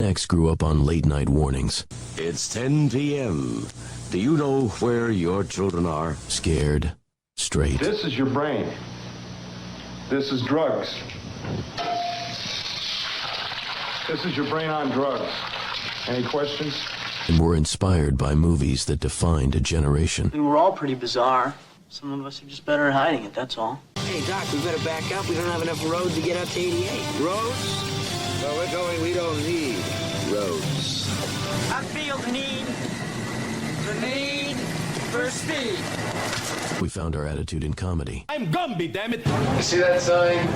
X grew up on late-night warnings. It's 10 p.m. Do you know where your children are? Scared, straight. This is your brain. This is drugs. This is your brain on drugs. Any questions? And were inspired by movies that defined a generation. We were all pretty bizarre. Some of us are just better at hiding it, that's all. Hey, Doc, we better back up. We don't have enough road to get out to 88. Roads? Where we're going, we don't need roads. I feel the need for speed. We found our attitude in comedy. I'm Gumby, damn it. You see that sign?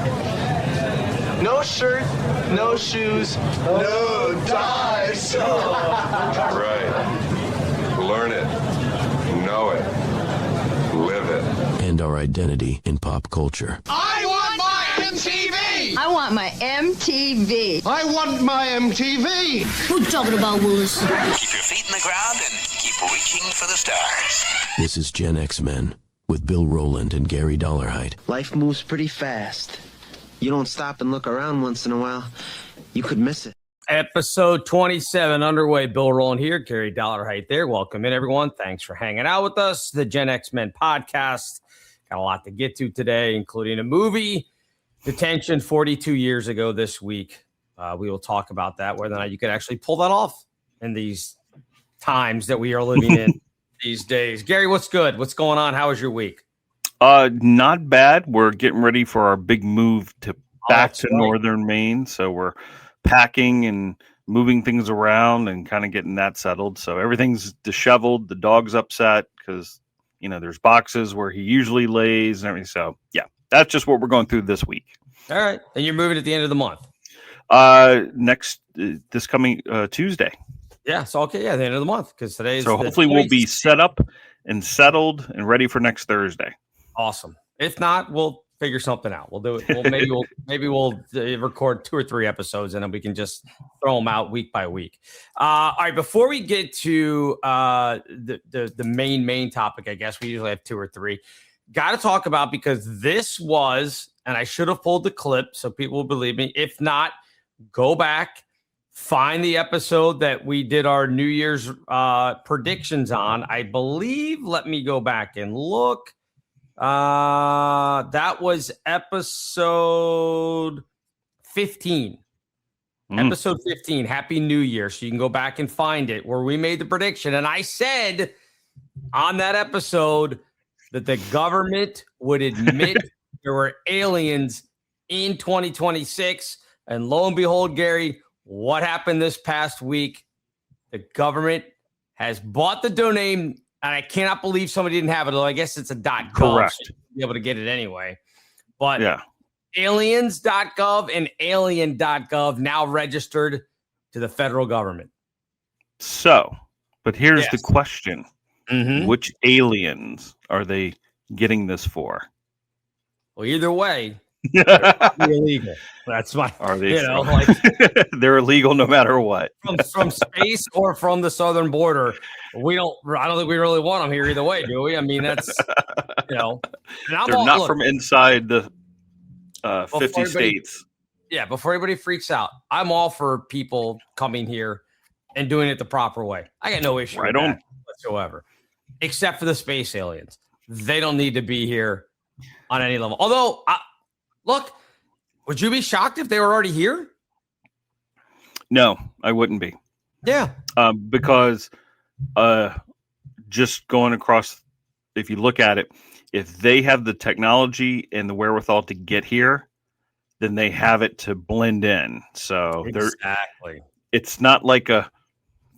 No shirt, no shoes, No dice! Right. Learn it. Know it. Live it. And our identity in pop culture. I want my MTV! I want my MTV. I want my MTV! Who you talking about, Willis? Keep your feet in the ground and keep reaching for the stars. This is Gen X Men with Bill Rowland and Gary Dollarhide. Life moves pretty fast. You don't stop and look around once in a while, you could miss it. Episode 27 underway. Bill Rowland here, Gary Dollarhide there. Welcome in, everyone. Thanks for hanging out with us. The Gen X Men podcast. Got a lot to get to today, including a movie, Detention, 42 years ago this week. We will talk about that, whether or not you could actually pull that off in these times that we are living in these days. Gary, what's good? What's going on? How was your week? Not bad. We're getting ready for our big move back to northern Maine. So we're packing and moving things around and kind of getting that settled. So everything's disheveled. The dog's upset because, there's boxes where he usually lays and everything. So yeah, that's just what we're going through this week. All right. And you're moving at the end of the month. This coming Tuesday. Yeah. So, okay. Yeah. The end of the month. Because today's so hopefully we'll be set up and settled and ready for next Thursday. Awesome. If not, we'll figure something out. We'll do it. Maybe we'll record 2 or 3 episodes and then we can just throw them out week by week. All right. Before we get to the main topic, I guess we usually have 2 or 3. Got to talk about, because this was, and I should have pulled the clip so people will believe me. If not, go back, find the episode that we did our New Year's predictions on. I believe. Let me go back and look. That was episode 15. Episode 15, Happy New Year. So you can go back and find it, where we made the prediction. And I said on that episode that the government would admit there were aliens in 2026. And lo and behold, Gary, what happened this past week? The government has bought the domain. And I cannot believe somebody didn't have it, although I guess it's a .gov. Correct. So you'll be able to get it anyway. But yeah, Aliens.gov and Alien.gov now registered to the federal government. So, but here's the question. Mm-hmm. Which aliens are they getting this for? Well, either way, they're probably illegal. That's my, are they? They're illegal no matter what. from space or from the southern border. I don't think we really want them here either way, do we? I mean, that's, and they're not from inside the 50 states. Yeah, before everybody freaks out, I'm all for people coming here and doing it the proper way. I got no issue with that whatsoever, except for the space aliens. They don't need to be here on any level. Although, look, would you be shocked if they were already here? No, I wouldn't be. Yeah. Because just going across, if you look at it, if they have the technology and the wherewithal to get here, then they have it to blend in. So it's not like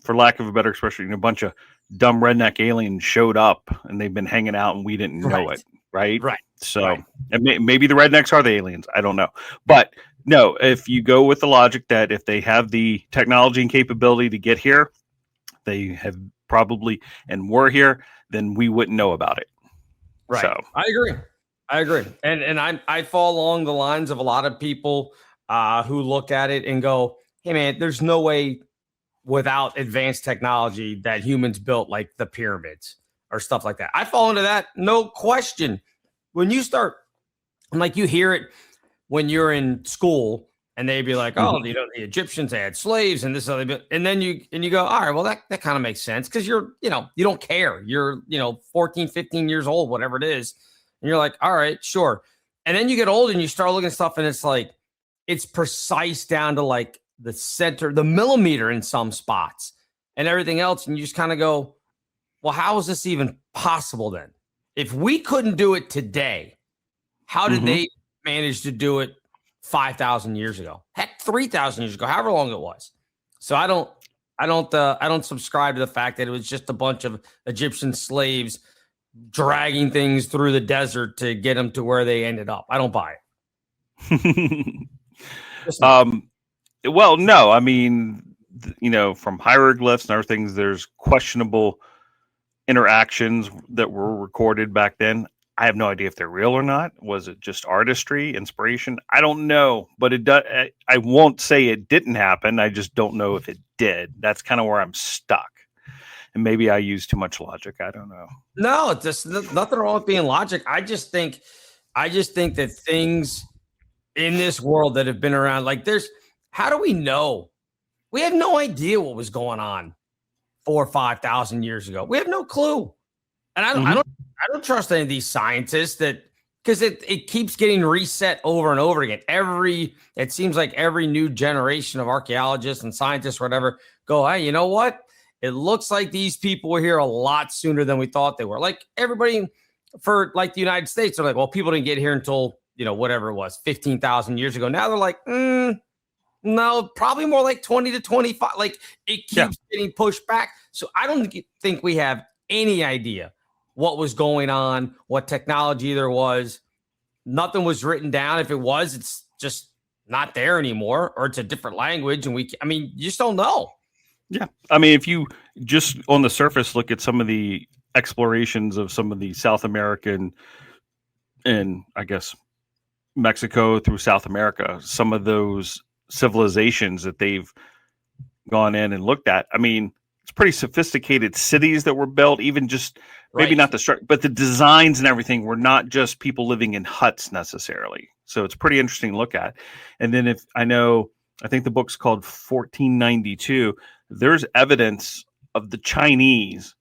for lack of a better expression, a bunch of dumb redneck aliens showed up and they've been hanging out and we didn't know it. Right. So and maybe the rednecks are the aliens. I don't know. But no, if you go with the logic that if they have the technology and capability to get here, they have probably and were here, then we wouldn't know about it. Right. So I agree. And I fall along the lines of a lot of people who look at it and go, hey, man, there's no way without advanced technology that humans built like the pyramids or stuff like that. I fall into that. No question. When you start, like you hear it when you're in school and they'd be like, "Oh, the Egyptians had slaves, and this other bit," and then you go, "All right, well that kind of makes sense because you don't care. You're 14, 15 years old, whatever it is, and you're like, all right, sure." And then you get old and you start looking at stuff, and it's like it's precise down to like the center, the millimeter in some spots, and everything else, and you just kind of go, "Well, how is this even possible then? If we couldn't do it today, how did they manage to do it 5,000 years ago? Heck, 3,000 years ago, however long it was." So I don't subscribe to the fact that it was just a bunch of Egyptian slaves dragging things through the desert to get them to where they ended up. I don't buy it. Well, no, I mean, from hieroglyphs and other things, there's questionable interactions that were recorded back then. I have no idea if they're real or not. Was it just artistry, inspiration? I don't know, but it does. I won't say it didn't happen. I just don't know if it did. That's kind of where I'm stuck. And maybe I use too much logic. I don't know. No, it's just nothing wrong with being logic. I just think that things in this world that have been around, like how do we know? We have no idea what was going on 4,000 or 5,000 years ago. We have no clue. And I don't trust any of these scientists because it keeps getting reset over and over again. It seems like every new generation of archaeologists and scientists, or whatever, go, "Hey, you know what? It looks like these people were here a lot sooner than we thought they were." Like everybody for like the United States, they're like, "Well, people didn't get here until, whatever it was, 15,000 years ago." Now they're like, no, probably more like 20 to 25. Like it keeps getting pushed back. So I don't think we have any idea what was going on, what technology there was. Nothing was written down. If it was, it's just not there anymore, or it's a different language. And you just don't know. Yeah. I mean, if you just on the surface look at some of the explorations of some of the South American and I guess Mexico through South America, some of those civilizations that they've gone in and looked at, I mean, it's pretty sophisticated cities that were built, even just maybe not the structure, but the designs and everything were not just people living in huts necessarily. So it's pretty interesting to look at. And then I think the book's called 1492. There's evidence of the Chinese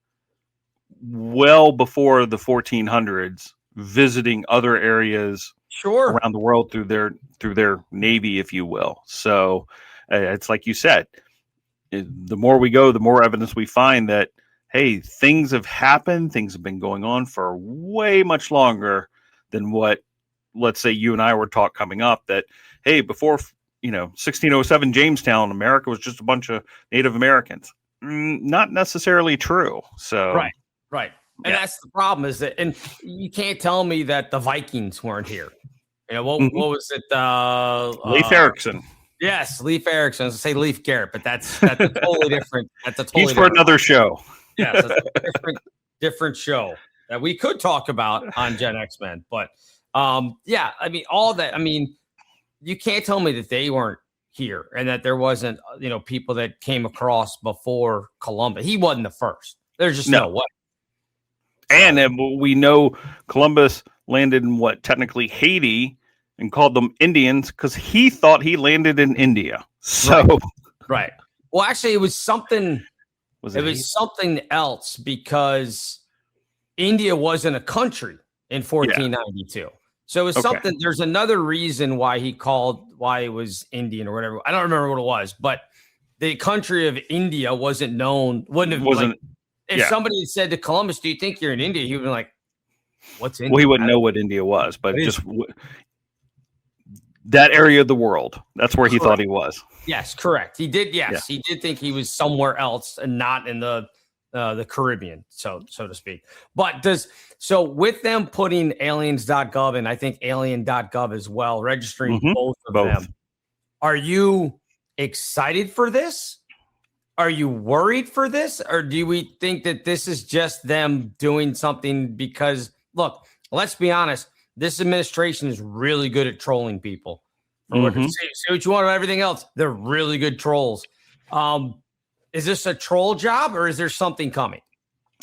well before the 1400s visiting other areas around the world through their navy, if you will. So it's like you said, the more we go, the more evidence we find that, hey, things have happened. Things have been going on for way much longer than what, let's say, you and I were taught coming up, that, hey, before 1607 Jamestown, America was just a bunch of Native Americans. Not necessarily true. So right. And that's the problem, is that, and you can't tell me that the Vikings weren't here. What was it? Leif Erikson. Yes, Leif Erikson. I was going to say Leif Garrett, but that's a totally different. He's for another show. Yes, that's a different show that we could talk about on Gen X-Men. But all that. I mean, you can't tell me that they weren't here and that there wasn't, people that came across before Columbus. He wasn't the first. There's just no way. And then we know Columbus landed in technically Haiti and called them Indians because he thought he landed in India. So, right. Well, actually, it was something. It was something else, because India wasn't a country in 1492. So it was something. There's another reason why it was Indian or whatever. I don't remember what it was, but the country of India wasn't known. If somebody had said to Columbus, "Do you think you're in India?" He would be like, "What's India?" Well, he wouldn't know what India was, but just that area of the world. That's where he thought he was. Yes, correct. He did. Yes, he did think he was somewhere else and not in the Caribbean, so to speak. But with them putting Aliens.gov and I think Alien.gov as well, registering both of them, are you excited for this? Are you worried for this? Or do we think that this is just them doing something because, look, let's be honest, this administration is really good at trolling people. Say what you want about everything else. They're really good trolls. Is this a troll job or is there something coming?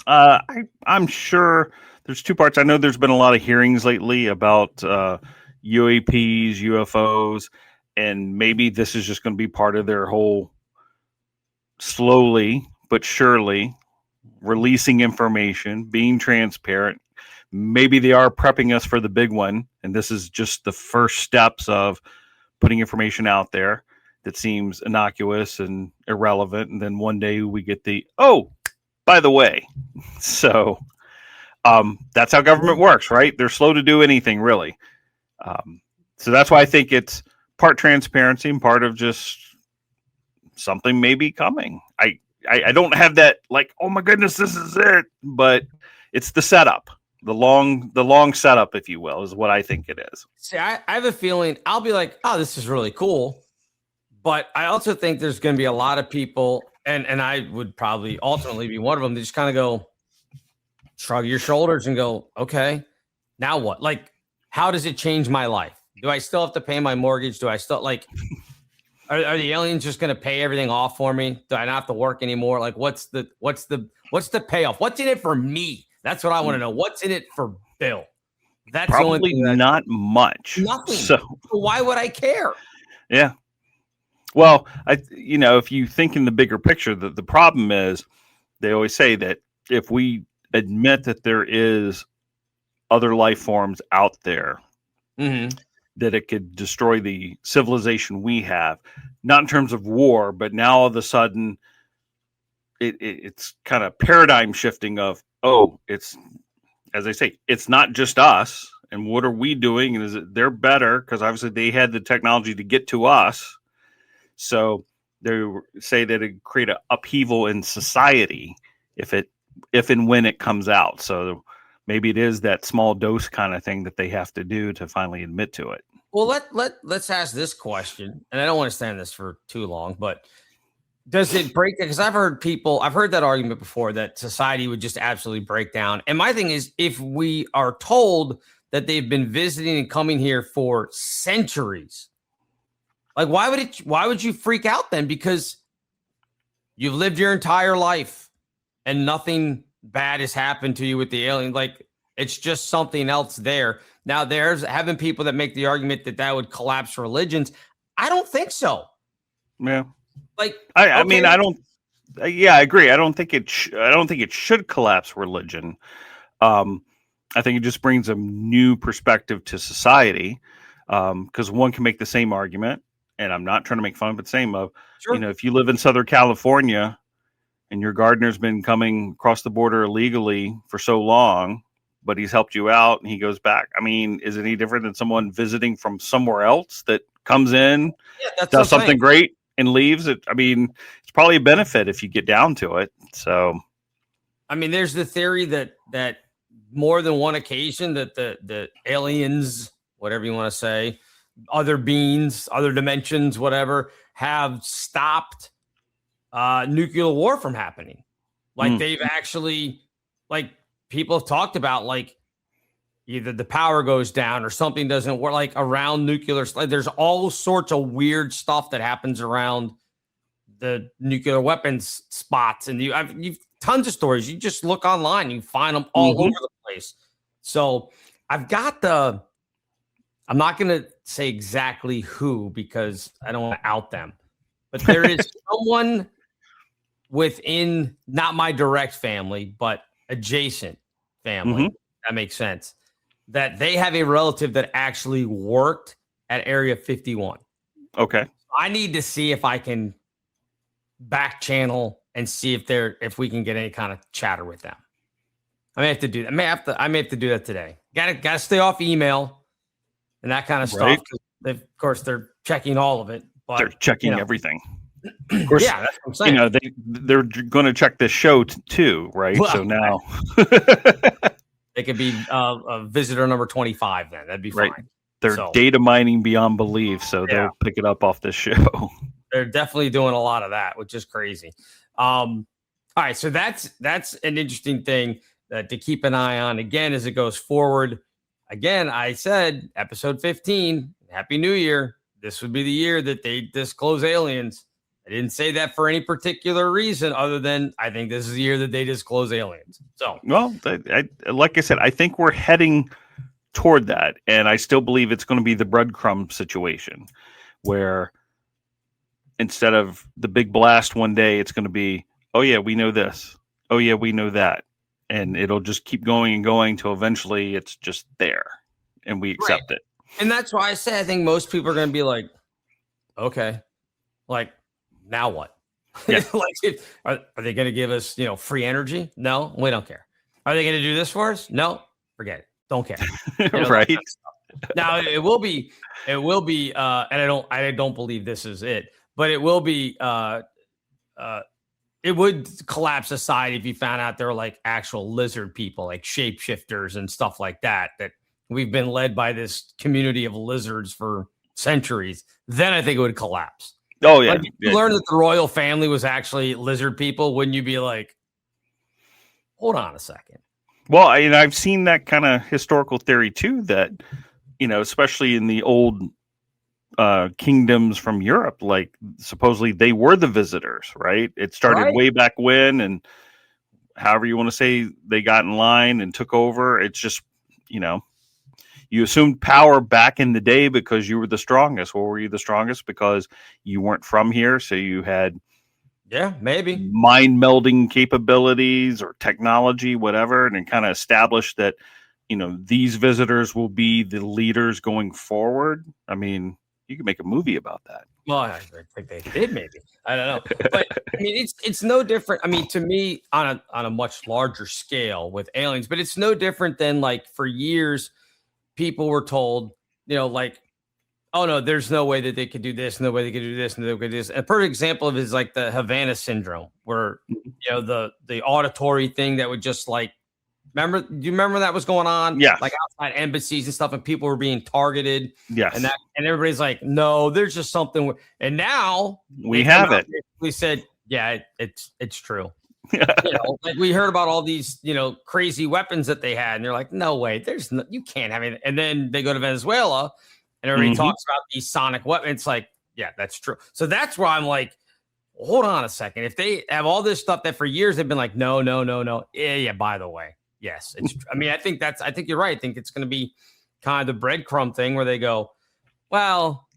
I'm sure there's two parts. I know there's been a lot of hearings lately about UAPs, UFOs, and maybe this is just going to be part of their whole slowly but surely releasing information, being transparent. Maybe they are prepping us for the big one, and this is just the first steps of putting information out there that seems innocuous and irrelevant, and then one day we get the, oh, by the way. So that's how government works, right? They're slow to do anything, really. So that's why I think it's part transparency and part of just something may be coming. I don't have that like, oh my goodness, this is it, but it's the setup, the long setup, if you will, is what I think it is. See, I have a feeling I'll be like, oh, this is really cool. But I also think there's going to be a lot of people, and I would probably ultimately be one of them, that just kind of go, shrug your shoulders and go, okay, now what? Like, how does it change my life? Do I still have to pay my mortgage? Do I still like, are the aliens just going to pay everything off for me? Do I not have to work anymore? Like, what's the payoff? What's in it for me? That's what I want to know. What's in it for Bill? That's probably the only thing not much. Nothing. So why would I care? Yeah. Well, if you think in the bigger picture, the problem is they always say that if we admit that there is other life forms out there, that it could destroy the civilization we have, not in terms of war, but now all of a sudden it's kind of paradigm shifting of, oh, it's, as I say, it's not just us. And what are we doing? And is it they're better? Because obviously they had the technology to get to us. So they say that it create an upheaval in society if and when it comes out. So maybe it is that small dose kind of thing that they have to do to finally admit to it. Well, let's ask this question, and I don't want to stand this for too long, but does it break? Because I've heard that argument before that society would just absolutely break down. And my thing is, if we are told that they've been visiting and coming here for centuries, like why would you freak out then? Because you've lived your entire life and nothing bad has happened to you with the alien. Like it's just something else there. Now there's having people that make the argument that would collapse religions. I don't think so. Yeah. Like, I mean, I don't. Yeah, I agree. I don't think it should collapse religion. I think it just brings a new perspective to society. Because one can make the same argument, and I'm not trying to make fun, but same of, sure. If you live in Southern California and your gardener's been coming across the border illegally for so long, but he's helped you out and he goes back. I mean, is it any different than someone visiting from somewhere else that comes in, does something great and leaves? It's probably a benefit if you get down to it. So, I mean, there's the theory that more than one occasion that the aliens, whatever you want to say, other beings, other dimensions, whatever, have stopped nuclear war from happening. Like they've actually, like people have talked about, like either the power goes down or something doesn't work, like around nuclear. Like there's all sorts of weird stuff that happens around the nuclear weapons spots. And you've tons of stories. You just look online, you find them all over the place. So I'm not going to say exactly who, because I don't want to out them, but there is someone within, not my direct family, but adjacent family. That makes sense. That they have a relative that actually worked at Area 51. Okay. I need to see if I can back channel and see if we can get any kind of chatter with them. I may have to do that. I may have to do that today. Got to stay off email and that kind of stuff. Of course, they're checking all of it. But, they're checking everything. Of course, yeah, that's what I'm saying. They're going to check this show too, right? Well, so now they could be a visitor number 25. Then that'd be fine. Right. They're data mining beyond belief, so they'll pick it up off this show. They're definitely doing a lot of that, which is crazy. All right, so that's an interesting thing to keep an eye on. Again, as it goes forward. Again, I said episode 15. Happy New Year. This would be the year that they disclose aliens. I didn't say that for any particular reason other than I think this is the year that they disclose aliens. So, well, like I said, I think we're heading toward that, and I still believe it's going to be the breadcrumb situation. where instead of the big blast one day, it's going to be, oh yeah, we know this. Oh yeah, we know that. And it'll just keep going and going till eventually it's just there and we accept it. And that's why I say I think most people are going to be like, okay, like now what? Yeah. Like, are they going to give us, free energy? No, we don't care. Are they going to do this for us? No, forget it. Don't care. Right. Kind of now it will be, and I don't believe this is it, but it will be, it would collapse society if you found out there were like actual lizard people, like shapeshifters and stuff like that we've been led by this community of lizards for centuries. Then I think it would collapse. Oh yeah. Like if you learned that the royal family was actually lizard people, wouldn't you be like, hold on a second? Well, I've seen that kind of historical theory too, that, especially in the old kingdoms from Europe, like supposedly they were the visitors, right? It started way back when, and however you want to say they got in line and took over. It's just, you assumed power back in the day because you were the strongest. Well, were you the strongest because you weren't from here? So you had maybe mind melding capabilities or technology, whatever, and it kind of established that, these visitors will be the leaders going forward. I mean, you could make a movie about that. Well, I think they did, maybe. I don't know. But I mean, it's no different. I mean, to me, on a much larger scale with aliens, but it's no different than like for years, people were told, like, oh no, there's no way that they could do this, no way they could do this, and they could do this. A perfect example of it is like the Havana syndrome, where the auditory thing that would just like, do you remember that was going on? Yeah. Like outside embassies and stuff, and people were being targeted. Yes. And everybody's like, no, there's just something. And now we have it. We said, yeah, it's true. Like we heard about all these, crazy weapons that they had, and they're like, no way, you can't have it. And then they go to Venezuela, and everybody talks about these sonic weapons. It's like, yeah, that's true. So that's where I'm like, hold on a second. If they have all this stuff that for years they've been like, no. Yeah, by the way. Yes. I mean, I think you're right. I think it's going to be kind of the breadcrumb thing where they go, well,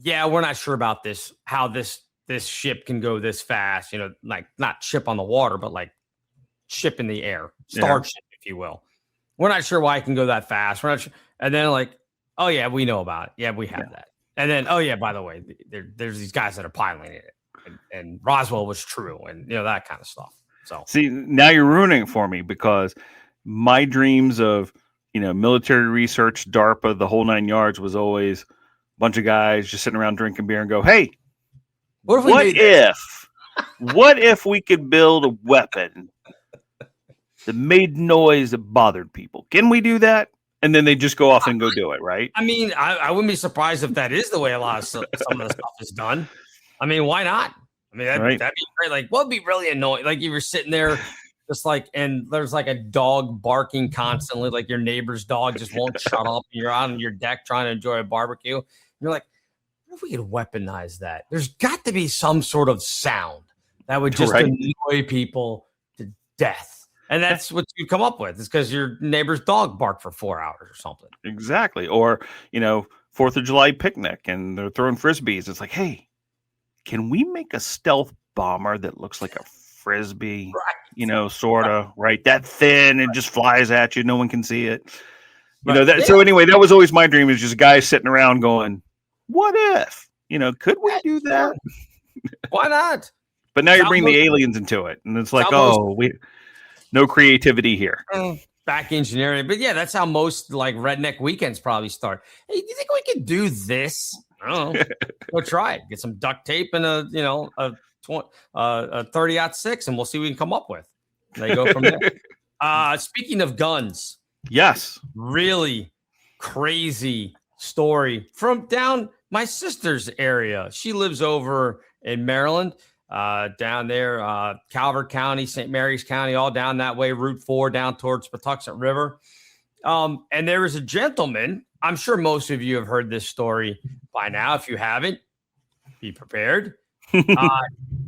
yeah, we're not sure about this, how this ship can go this fast, like not ship on the water, but like ship in the air, starship, if you will. We're not sure why it can go that fast. We're not sure. And then like, oh yeah, we know about it. Yeah, we have that. And then, oh yeah, by the way, there's these guys that are piloting it, and Roswell was true, and that kind of stuff. So see, now you're ruining it for me, because my dreams of, military research, DARPA, the whole 9 yards was always a bunch of guys just sitting around drinking beer and go, hey, what if we could build a weapon that made noise that bothered people? Can we do that? And then they just go off and go do it, right? I mean, I wouldn't be surprised if that is the way a lot of some of the stuff is done. I mean, why not? I mean, that'd be great. Like, what would be really annoying? Like, you were sitting there just like, and there's like a dog barking constantly, like your neighbor's dog just won't shut up. You're on your deck trying to enjoy a barbecue. You're like, what if we could weaponize that? There's got to be some sort of sound that would just annoy people to death. And that's what you come up with. It's because your neighbor's dog barked for 4 hours or something. Exactly. Or, 4th of July picnic and they're throwing Frisbees. It's like, hey, can we make a stealth bomber that looks like a Frisbee, sort of, right? That thin and just flies at you. No one can see it. So anyway, that was always my dream, is just guys sitting around going, what if, could we do that? Why not? But now you're bringing the aliens into it. And it's like, no creativity here. Back engineering. But yeah, that's how most like redneck weekends probably start. Hey, do you think we could do this? I don't know. Go try it. Get some duct tape and a 30-06, and we'll see what we can come up with. And they go from there. Speaking of guns. Yes. Really crazy story from down my sister's area. She lives over in Maryland, down there, Calvert County, St. Mary's County, all down that way, Route 4, down towards Patuxent River. And there was a gentleman. I'm sure most of you have heard this story by now. If you haven't, be prepared.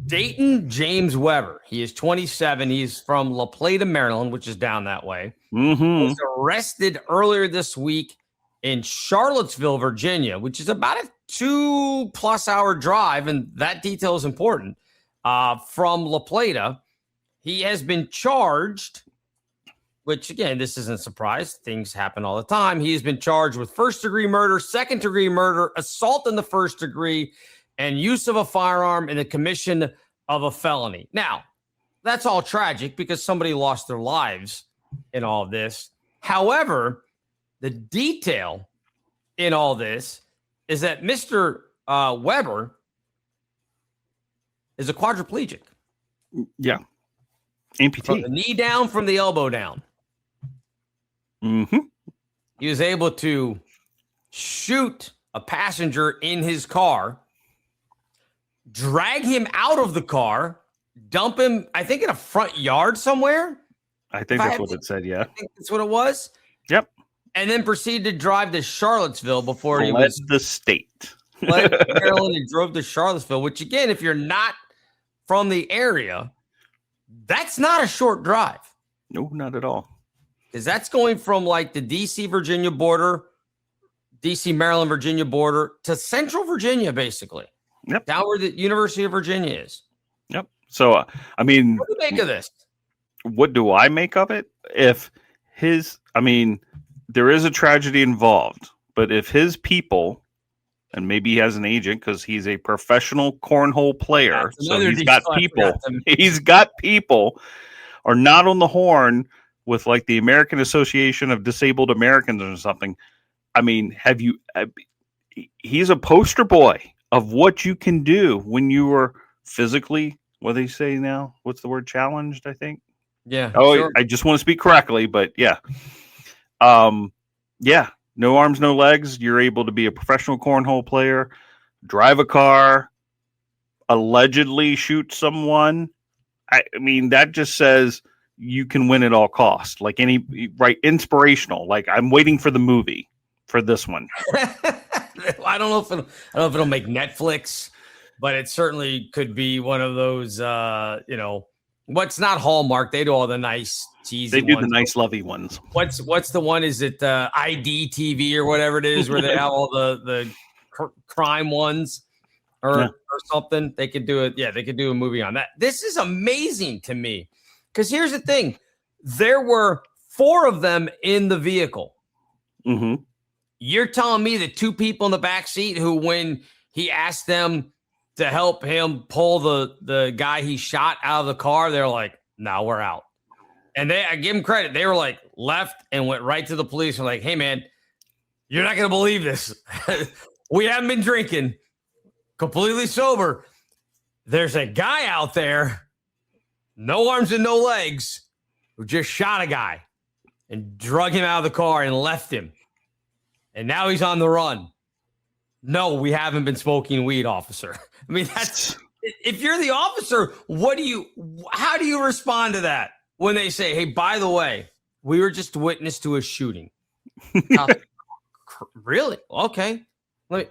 Dayton James Webber. He is 27. He's from La Plata, Maryland, which is down that way. Mm-hmm. He was arrested earlier this week in Charlottesville, Virginia, which is about a 2+ hour drive, and that detail is important, from La Plata. He has been charged, which, again, this isn't a surprise. Things happen all the time. He has been charged with first-degree murder, second-degree murder, assault in the first degree, and use of a firearm in the commission of a felony. Now, that's all tragic because somebody lost their lives in all of this. However, the detail in all this is that Mr. Webber is a quadriplegic. Yeah. Amputee. From the knee down, from the elbow down. Mm-hmm. He was able to shoot a passenger in his car, drag him out of the car, dump him, I think, in a front yard somewhere. I think that's what it said, yeah. I think that's what it was. Yep. And then proceeded to drive to Charlottesville before he led was the state. led Maryland and drove to Charlottesville, which, again, if you're not from the area, that's not a short drive. No, not at all. Because that's going from like the DC, Virginia border, DC, Maryland, Virginia border to Central Virginia, basically. Yep. Down where the University of Virginia is. Yep. So, I mean, What do you make of this? What do I make of it? There is a tragedy involved, but if his people, and maybe he has an agent because he's a professional cornhole player, so he's got people, are not on the horn with like the American Association of Disabled Americans or something. I mean, he's a poster boy of what you can do when you are physically, what do they say now? What's the word? Challenged, I think. Yeah. Oh, sure. I just want to speak correctly, but yeah. Yeah, no arms, no legs. You're able to be a professional cornhole player, drive a car, allegedly shoot someone. I mean, that just says you can win at all costs. Like inspirational. Like I'm waiting for the movie for this one. I don't know if it'll make Netflix, but it certainly could be one of those. What's not Hallmark? They do all the nice cheesy. They do ones. the nice lovey ones. What's the one? Is it ID TV or whatever it is, where they have all the crime ones or something? They could do it. Yeah, they could do a movie on that. This is amazing to me because here's the thing: there were 4 of them in the vehicle. Mm-hmm. You're telling me the 2 people in the back seat who, when he asked them to help him pull the guy he shot out of the car, they're like, "No, we're out." And I give them credit. They were like left and went right to the police and like, "Hey man, you're not going to believe this. We haven't been drinking, completely sober. There's a guy out there, no arms and no legs, who just shot a guy and drug him out of the car and left him. And now he's on the run. No, we haven't been smoking weed, officer." I mean, that's, if you're the officer, how do you respond to that when they say, "Hey, by the way, we were just witness to a shooting"? Really? Okay. Let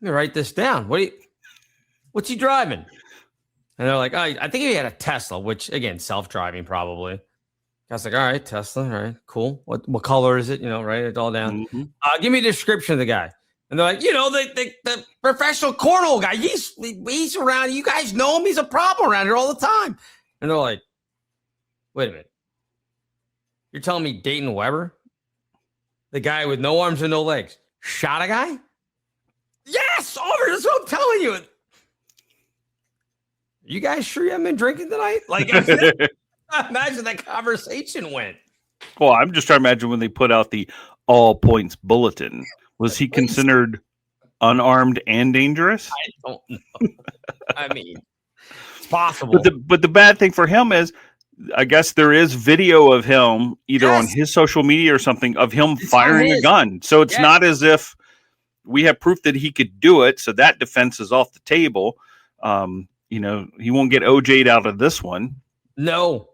me write this down. What's he driving? And they're like, "Oh, I think he had a Tesla," which, again, self-driving probably. I was like, "All right, Tesla. All right, cool. What color is it? Write it all down. Mm-hmm. Give me a description of the guy." And they're like, the professional cornhole guy. He's around. You guys know him. He's a problem around here all the time. And they're like, "Wait a minute. You're telling me Dayton Webber, the guy with no arms and no legs, shot a guy?" "Yes, officer. That's what I'm telling you." "You guys sure you haven't been drinking tonight?" Like, imagine that conversation went. Well, I'm just trying to imagine when they put out the all points bulletin. Was he considered unarmed and dangerous? I don't know. I mean, it's possible. But the bad thing for him is, I guess there is video of him either on his social media or something of him firing a gun. So it's not as if we have proof that he could do it. So that defense is off the table. He won't get OJ'd out of this one. No.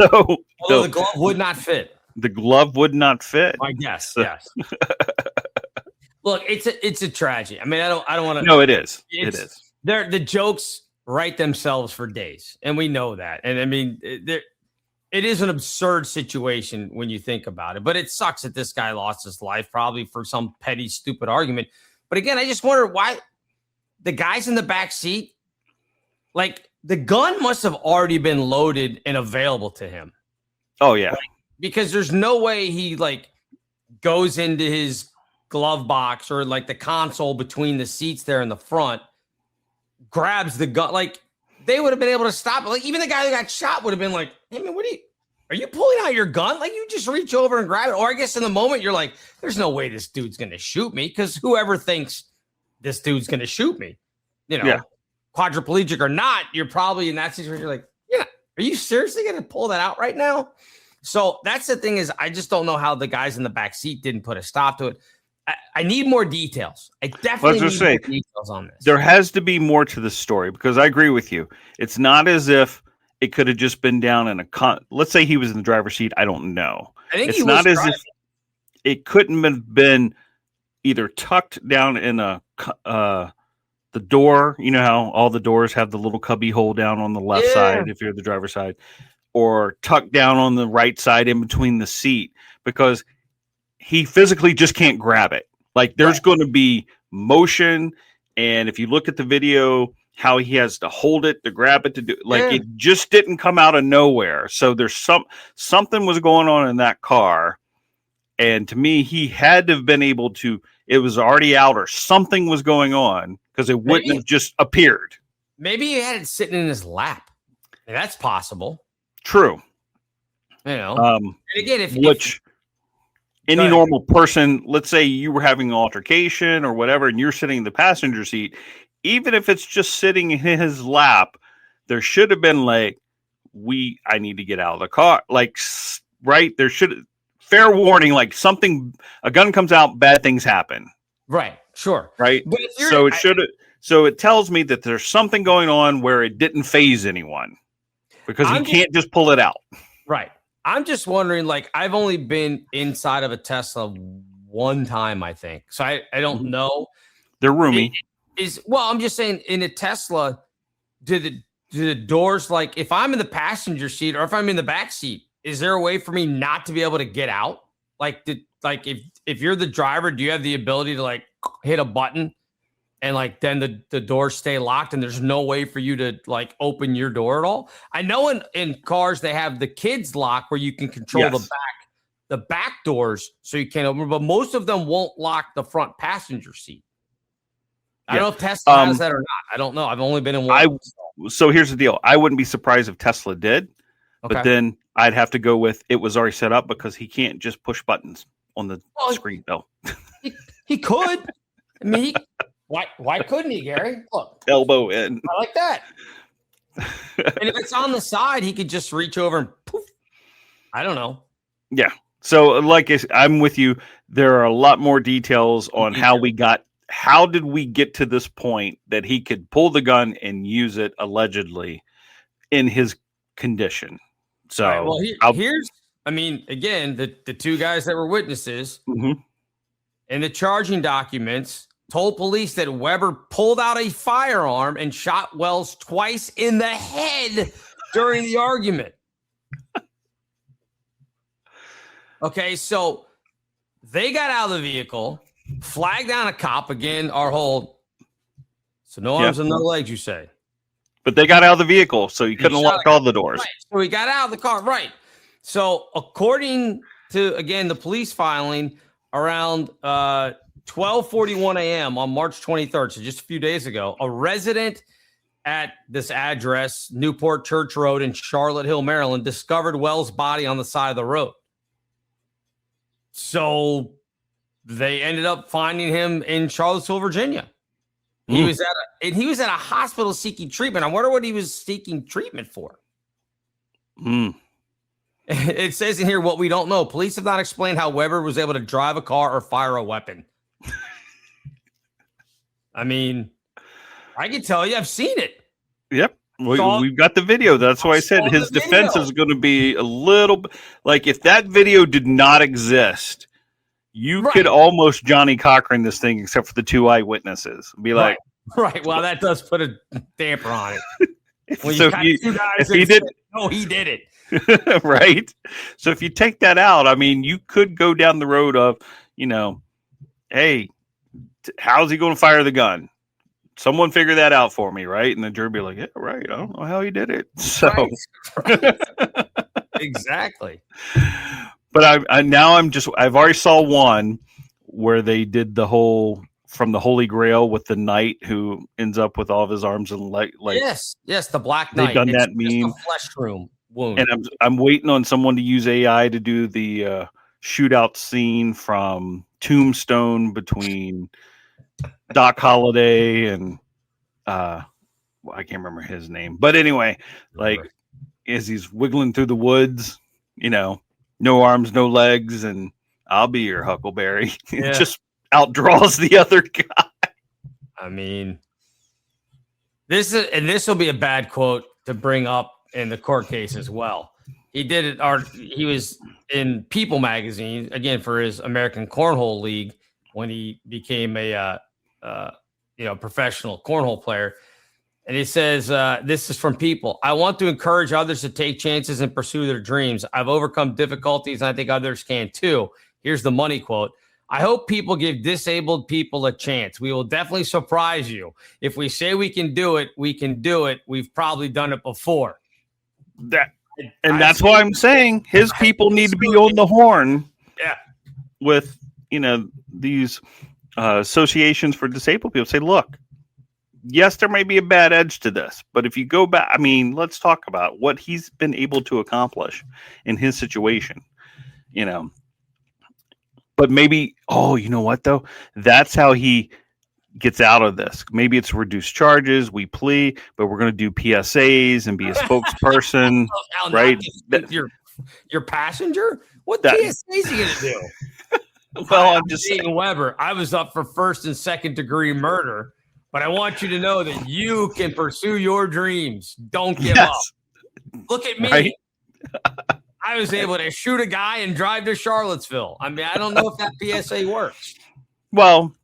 Although the glove would not fit. The glove would not fit. I guess. Yes. Look, it's a tragedy. I mean, I don't want to. No, it is. It is. The jokes write themselves for days, and we know that. And I mean, it it is an absurd situation when you think about it. But it sucks that this guy lost his life, probably for some petty, stupid argument. But again, I just wonder why the guys in the back seat, like the gun must have already been loaded and available to him. Oh yeah, because there's no way he like goes into his glove box or like the console between the seats there in the front, grabs the gun. Like they would have been able to stop it. Like even the guy who got shot would have been like, "Hey man, are you pulling out your gun? Like you just reach over and grab it." Or I guess in the moment you're like, "There's no way this dude's gonna shoot me," because whoever thinks this dude's gonna shoot me, quadriplegic or not, you're probably in that situation. You're like, "Yeah, are you seriously gonna pull that out right now?" So that's the thing is, I just don't know how the guys in the back seat didn't put a stop to it. I need more details. I definitely need more details on this. There has to be more to the story because I agree with you. It's not as if it could have just been down in let's say he was in the driver's seat. I don't know. I think it's not as if it couldn't have been either tucked down in the door. You know how all the doors have the little cubby hole down on the left side if you're the driver's side, or tucked down on the right side in between the seat, because he physically just can't grab it. Like there's going to be motion. And if you look at the video, how he has to hold it, to grab it, to do it just didn't come out of nowhere. So there's something was going on in that car. And to me, he had to have been able to, it was already out or something was going on because it wouldn't have just appeared. Maybe he had it sitting in his lap. That's possible. True. And again, if any normal person, let's say you were having an altercation or whatever, and you're sitting in the passenger seat, even if it's just sitting in his lap, there should have been like, I need to get out of the car. Like, right. There fair warning, like a gun comes out, bad things happen. Right. Sure. Right. So it tells me that there's something going on where it didn't phase anyone because he can't just pull it out. Right. I'm just wondering, like, I've only been inside of a Tesla one time, I think. So I don't know. They're roomy. I'm just saying in a Tesla, do the doors, like if I'm in the passenger seat or if I'm in the back seat, is there a way for me not to be able to get out? Like if you're the driver, do you have the ability to like hit a button and like then the doors stay locked and there's no way for you to like open your door at all? I know in cars they have the kids lock where you can control the back doors so you can't open, but most of them won't lock the front passenger seat. I don't know if Tesla has that or not. I don't know. I've only been in one. So here's the deal. I wouldn't be surprised if Tesla did, but then I'd have to go with it was already set up because he can't just push buttons on the screen though. He could. I mean, why couldn't he, Gary? Look, elbow in. I like that. And if it's on the side, he could just reach over and poof. I don't know. Yeah. So like I'm with you. There are a lot more details on how did we get to this point that he could pull the gun and use it allegedly in his condition. So right, well, again, the two guys that were witnesses in the charging documents told police that Webber pulled out a firearm and shot Wells twice in the head during the argument. Okay, so they got out of the vehicle, flagged down a cop again. So no arms and no legs, you say. But they got out of the vehicle, so you couldn't lock all the doors. Right. So he got out of the car, right? So according to again the police filing, around 12:41 a.m. on March 23rd, so just a few days ago, a resident at this address, Newport Church Road in Charlotte Hill, Maryland, discovered Wells' body on the side of the road. So they ended up finding him in Charlottesville, Virginia. He was at a hospital seeking treatment. I wonder what he was seeking treatment for. It says in here what we don't know. Police have not explained how Webber was able to drive a car or fire a weapon. I mean, I can tell you, I've seen it. Yep. We've got the video. That's why I said his defense is going to be a little like if that video did not exist, you could almost Johnny Cochran this thing, except for the two eyewitnesses. Be like, right. Well, that does put a damper on it. If he know he did it. Right? So if you take that out, I mean, you could go down the road of, hey, how's he going to fire the gun? Someone figure that out for me, right? And the jury be like, yeah, right. I don't know how he did it. So Right. Exactly. But I've already saw one where they did the whole from the Holy Grail with the knight who ends up with all of his arms and like yes, the Black Knight. They've done that It's just meme. a flesh wound. And I'm waiting on someone to use AI to do the shootout scene from Tombstone between Doc Holliday and I can't remember his name, but anyway, like as he's wiggling through the woods, no arms, no legs, and I'll be your Huckleberry. Yeah. It just outdraws the other guy. I mean, this will be a bad quote to bring up in the court case as well. He did it. He was in People magazine again for his American Cornhole League when he became a professional cornhole player. And he says, this is from People. I want to encourage others to take chances and pursue their dreams. I've overcome difficulties, and I think others can too. Here's the money quote. I hope people give disabled people a chance. We will definitely surprise you. If we say we can do it, we can do it. We've probably done it before. That's why I'm saying his people need to be on the horn. Yeah. With, these associations for disabled people. Say, look, yes, there may be a bad edge to this, but if you go back, I mean, let's talk about what he's been able to accomplish in his situation, But maybe, you know what, though? That's how he gets out of this. Maybe it's reduced charges, we plea, but we're going to do PSAs and be a spokesperson, right? Your passenger? What PSAs are you going to do? Well, I'm just Dayton Webber. I was up for first and second degree murder, but I want you to know that you can pursue your dreams. Don't give up. Look at me. Right? I was able to shoot a guy and drive to Charlottesville. I mean, I don't know if that PSA works. Well,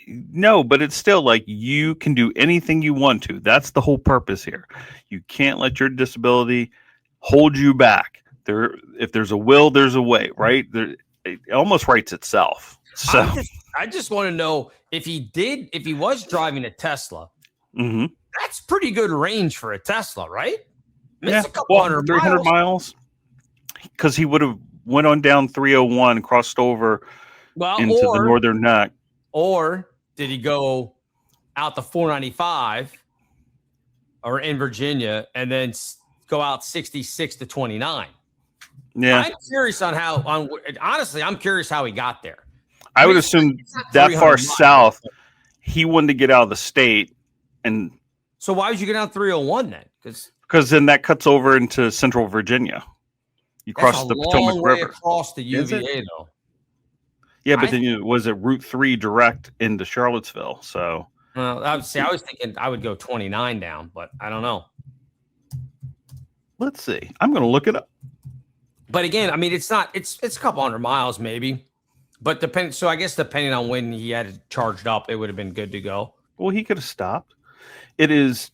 no, but it's still like you can do anything you want to. That's the whole purpose here. You can't let your disability hold you back. If there's a will, there's a way, right? It almost writes itself. So I just want to know if he was driving a Tesla, that's pretty good range for a Tesla, right? I mean, it's a couple 300 miles. Because he would have went on down 301, crossed over into the northern neck. Or did he go out the 495 or in Virginia and then go out 66 to 29? Yeah. I'm curious honestly, I'm curious how he got there. I would assume that far south, he wanted to get out of the state. And so why would you get out 301 then? Because then that cuts over into central Virginia. You cross the Potomac River. Across the UVA, though. Yeah, but then was it Route 3 direct into Charlottesville? So, I was thinking I would go 29 down, but I don't know. Let's see. I'm going to look it up. But again, I mean, it's a couple hundred miles maybe, but I guess depending on when he had it charged up, it would have been good to go. Well, he could have stopped. It is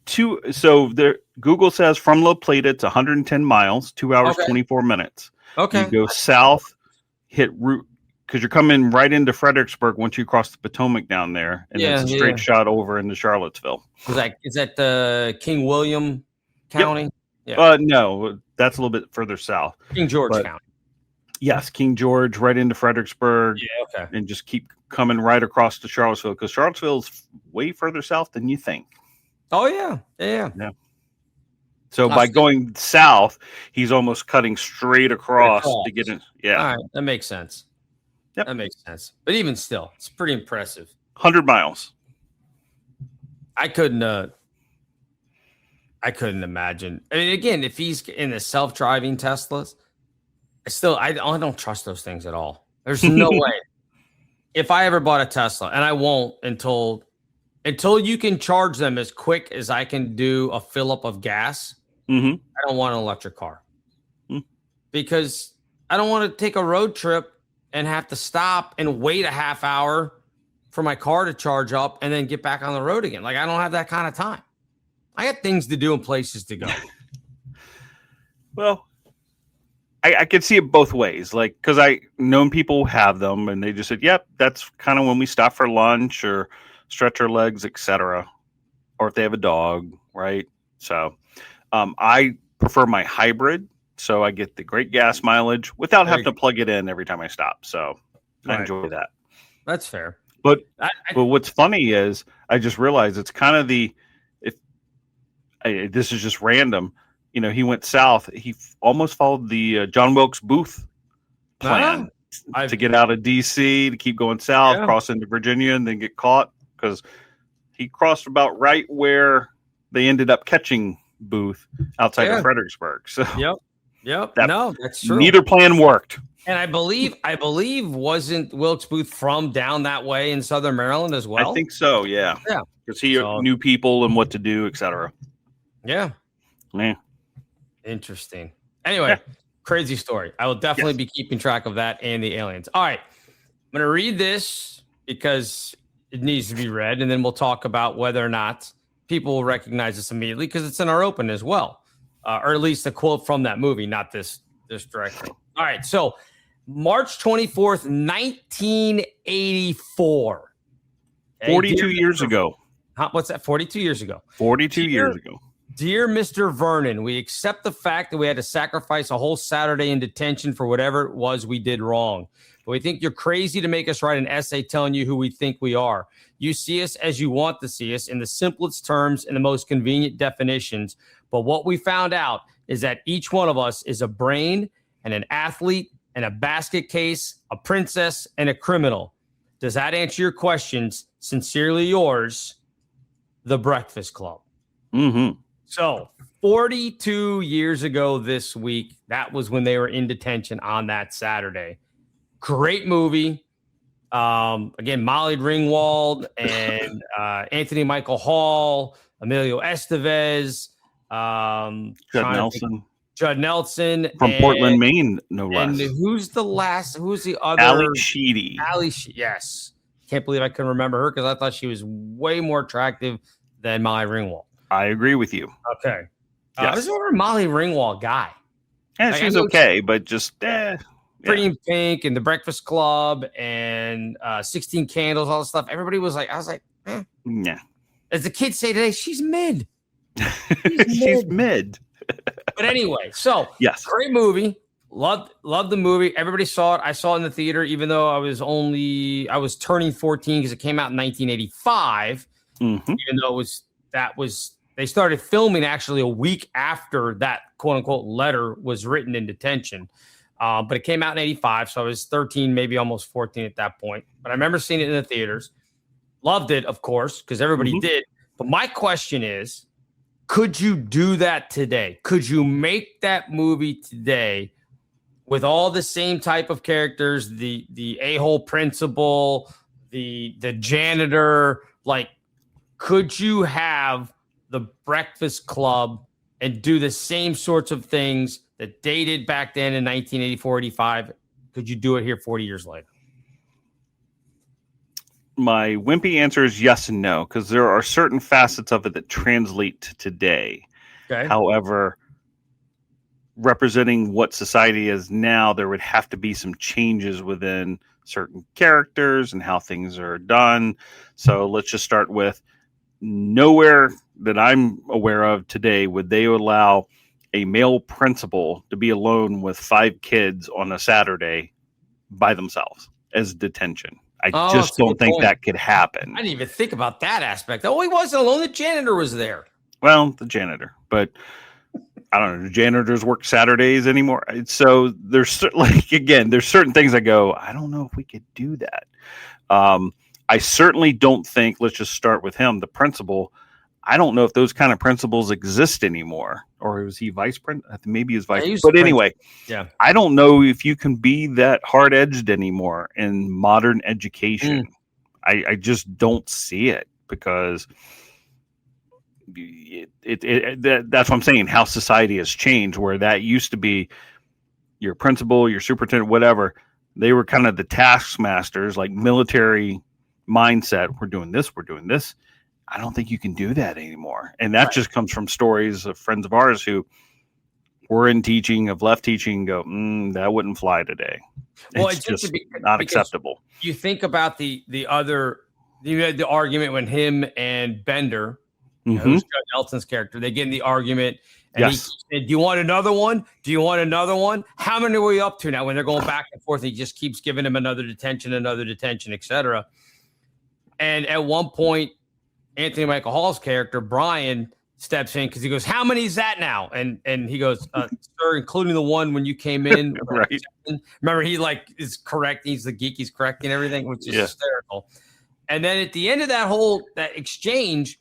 Google says from La Plata, it's 110 miles, 2 hours, 24 minutes. Okay. You go south, hit route, because you're coming right into Fredericksburg once you cross the Potomac down there. And it's a straight shot over into Charlottesville. Is that the King William County? Yep. Yeah. No, that's a little bit further south. King George County. Yes, King George, right into Fredericksburg. Yeah, okay. And just keep coming right across to Charlottesville, because Charlottesville's way further south than you think. Oh, yeah. Yeah. So by going south, he's almost cutting straight across to get in. Yeah. All right. That makes sense. Yep. That makes sense. But even still, it's pretty impressive. 100 miles. I couldn't imagine. I mean, again, if he's in the self-driving Teslas, I don't trust those things at all. There's no way. If I ever bought a Tesla, and I won't until you can charge them as quick as I can do a fill up of gas, I don't want an electric car. Because I don't want to take a road trip and have to stop and wait a half hour for my car to charge up and then get back on the road again. Like, I don't have that kind of time. I got things to do and places to go. Well, I could see it both ways. Like, because I known people have them, and they just said, "Yep, that's kind of when we stop for lunch or stretch our legs, etc." Or if they have a dog, right? So, I prefer my hybrid, so I get the great gas mileage without having to plug it in every time I stop. So, I enjoy that. That's fair. But what's funny is I just realized it's kind of this is just random. You know, he went south. He almost followed the John Wilkes Booth plan to get out of D.C., to keep going south, cross into Virginia, and then get caught, because he crossed about right where they ended up catching Booth outside of Fredericksburg. So Yep. That's true. Neither plan worked. And I believe wasn't Wilkes Booth from down that way in Southern Maryland as well? I think so. Yeah. Because he knew people and what to do, etc. Yeah. Man. Interesting. Anyway, crazy story. I will definitely be keeping track of that and the aliens. All right. I'm going to read this because it needs to be read, and then we'll talk about whether or not people will recognize this immediately, because it's in our open as well. Or at least a quote from that movie, not this directly. All right. So March 24th, 1984. 42 years ago. What's that? 42 years ago. 42 years ago. Dear Mr. Vernon, we accept the fact that we had to sacrifice a whole Saturday in detention for whatever it was we did wrong. But we think you're crazy to make us write an essay telling you who we think we are. You see us as you want to see us, in the simplest terms and the most convenient definitions. But what we found out is that each one of us is a brain and an athlete and a basket case, a princess and a criminal. Does that answer your questions? Sincerely yours, The Breakfast Club. Mm-hmm. So 42 years ago this week, that was when they were in detention on that Saturday. Great movie. Again, Molly Ringwald and Anthony Michael Hall, Emilio Estevez, Judd Nelson from Portland, Maine, no less. And who's the other? Ali Sheedy. Yes. Can't believe I couldn't remember her, because I thought she was way more attractive than Molly Ringwald. I agree with you. Okay. I was over Molly Ringwald guy. Yeah, she's okay, but just Pretty in Pink and The Breakfast Club and 16 Candles, all this stuff. Everybody was like, I was like, yeah. As the kids say today, she's mid. She's mid. But anyway, so great movie. Loved the movie. Everybody saw it. I saw it in the theater, even though I was turning 14, because it came out in 1985. Mm-hmm. Even though they started filming actually a week after that quote unquote letter was written in detention. But it came out in 85. So I was 13, maybe almost 14 at that point. But I remember seeing it in the theaters. Loved it, of course, because everybody did. But my question is, could you do that today? Could you make that movie today with all the same type of characters, the a-hole principal, the janitor? Like, could you have The Breakfast Club and do the same sorts of things that they did back then in 1984, 85? Could you do it here 40 years later? My wimpy answer is yes and no, because there are certain facets of it that translate to today. Okay. However, representing what society is now, there would have to be some changes within certain characters and how things are done. So let's just start with, nowhere that I'm aware of today would they allow a male principal to be alone with 5 kids on a Saturday by themselves as detention. I just don't think that could happen. I didn't even think about that aspect. Oh, he wasn't alone. The janitor was there. Well, the janitor, but I don't know. Do janitors work Saturdays anymore? So there's certain things I go, I don't know if we could do that. I certainly don't think, let's just start with him, the principal. I don't know if those kind of principals exist anymore, or was he vice principal? Maybe he's vice. But anyway, I don't know if you can be that hard edged anymore in modern education. I just don't see it, because that's what I'm saying. How society has changed, where that used to be your principal, your superintendent, whatever. They were kind of the taskmasters, like military mindset. We're doing this. We're doing this. I don't think you can do that anymore. And that just comes from stories of friends of ours who were in teaching, have left teaching, go, that wouldn't fly today. Well, it's just not acceptable. You think about the other, you had the argument when him and Bender, who's Judd Nelson's character, they get in the argument. And he said, do you want another one? Do you want another one? How many are we up to now? When they're going back and forth, he just keeps giving him another detention, etc. And at one point, Anthony Michael Hall's character, Brian, steps in because he goes, how many is that now? And he goes, sir, including the one when you came in. Right. Remember, he is correct. He's the geek. He's correcting everything, which is hysterical. And then at the end of that exchange,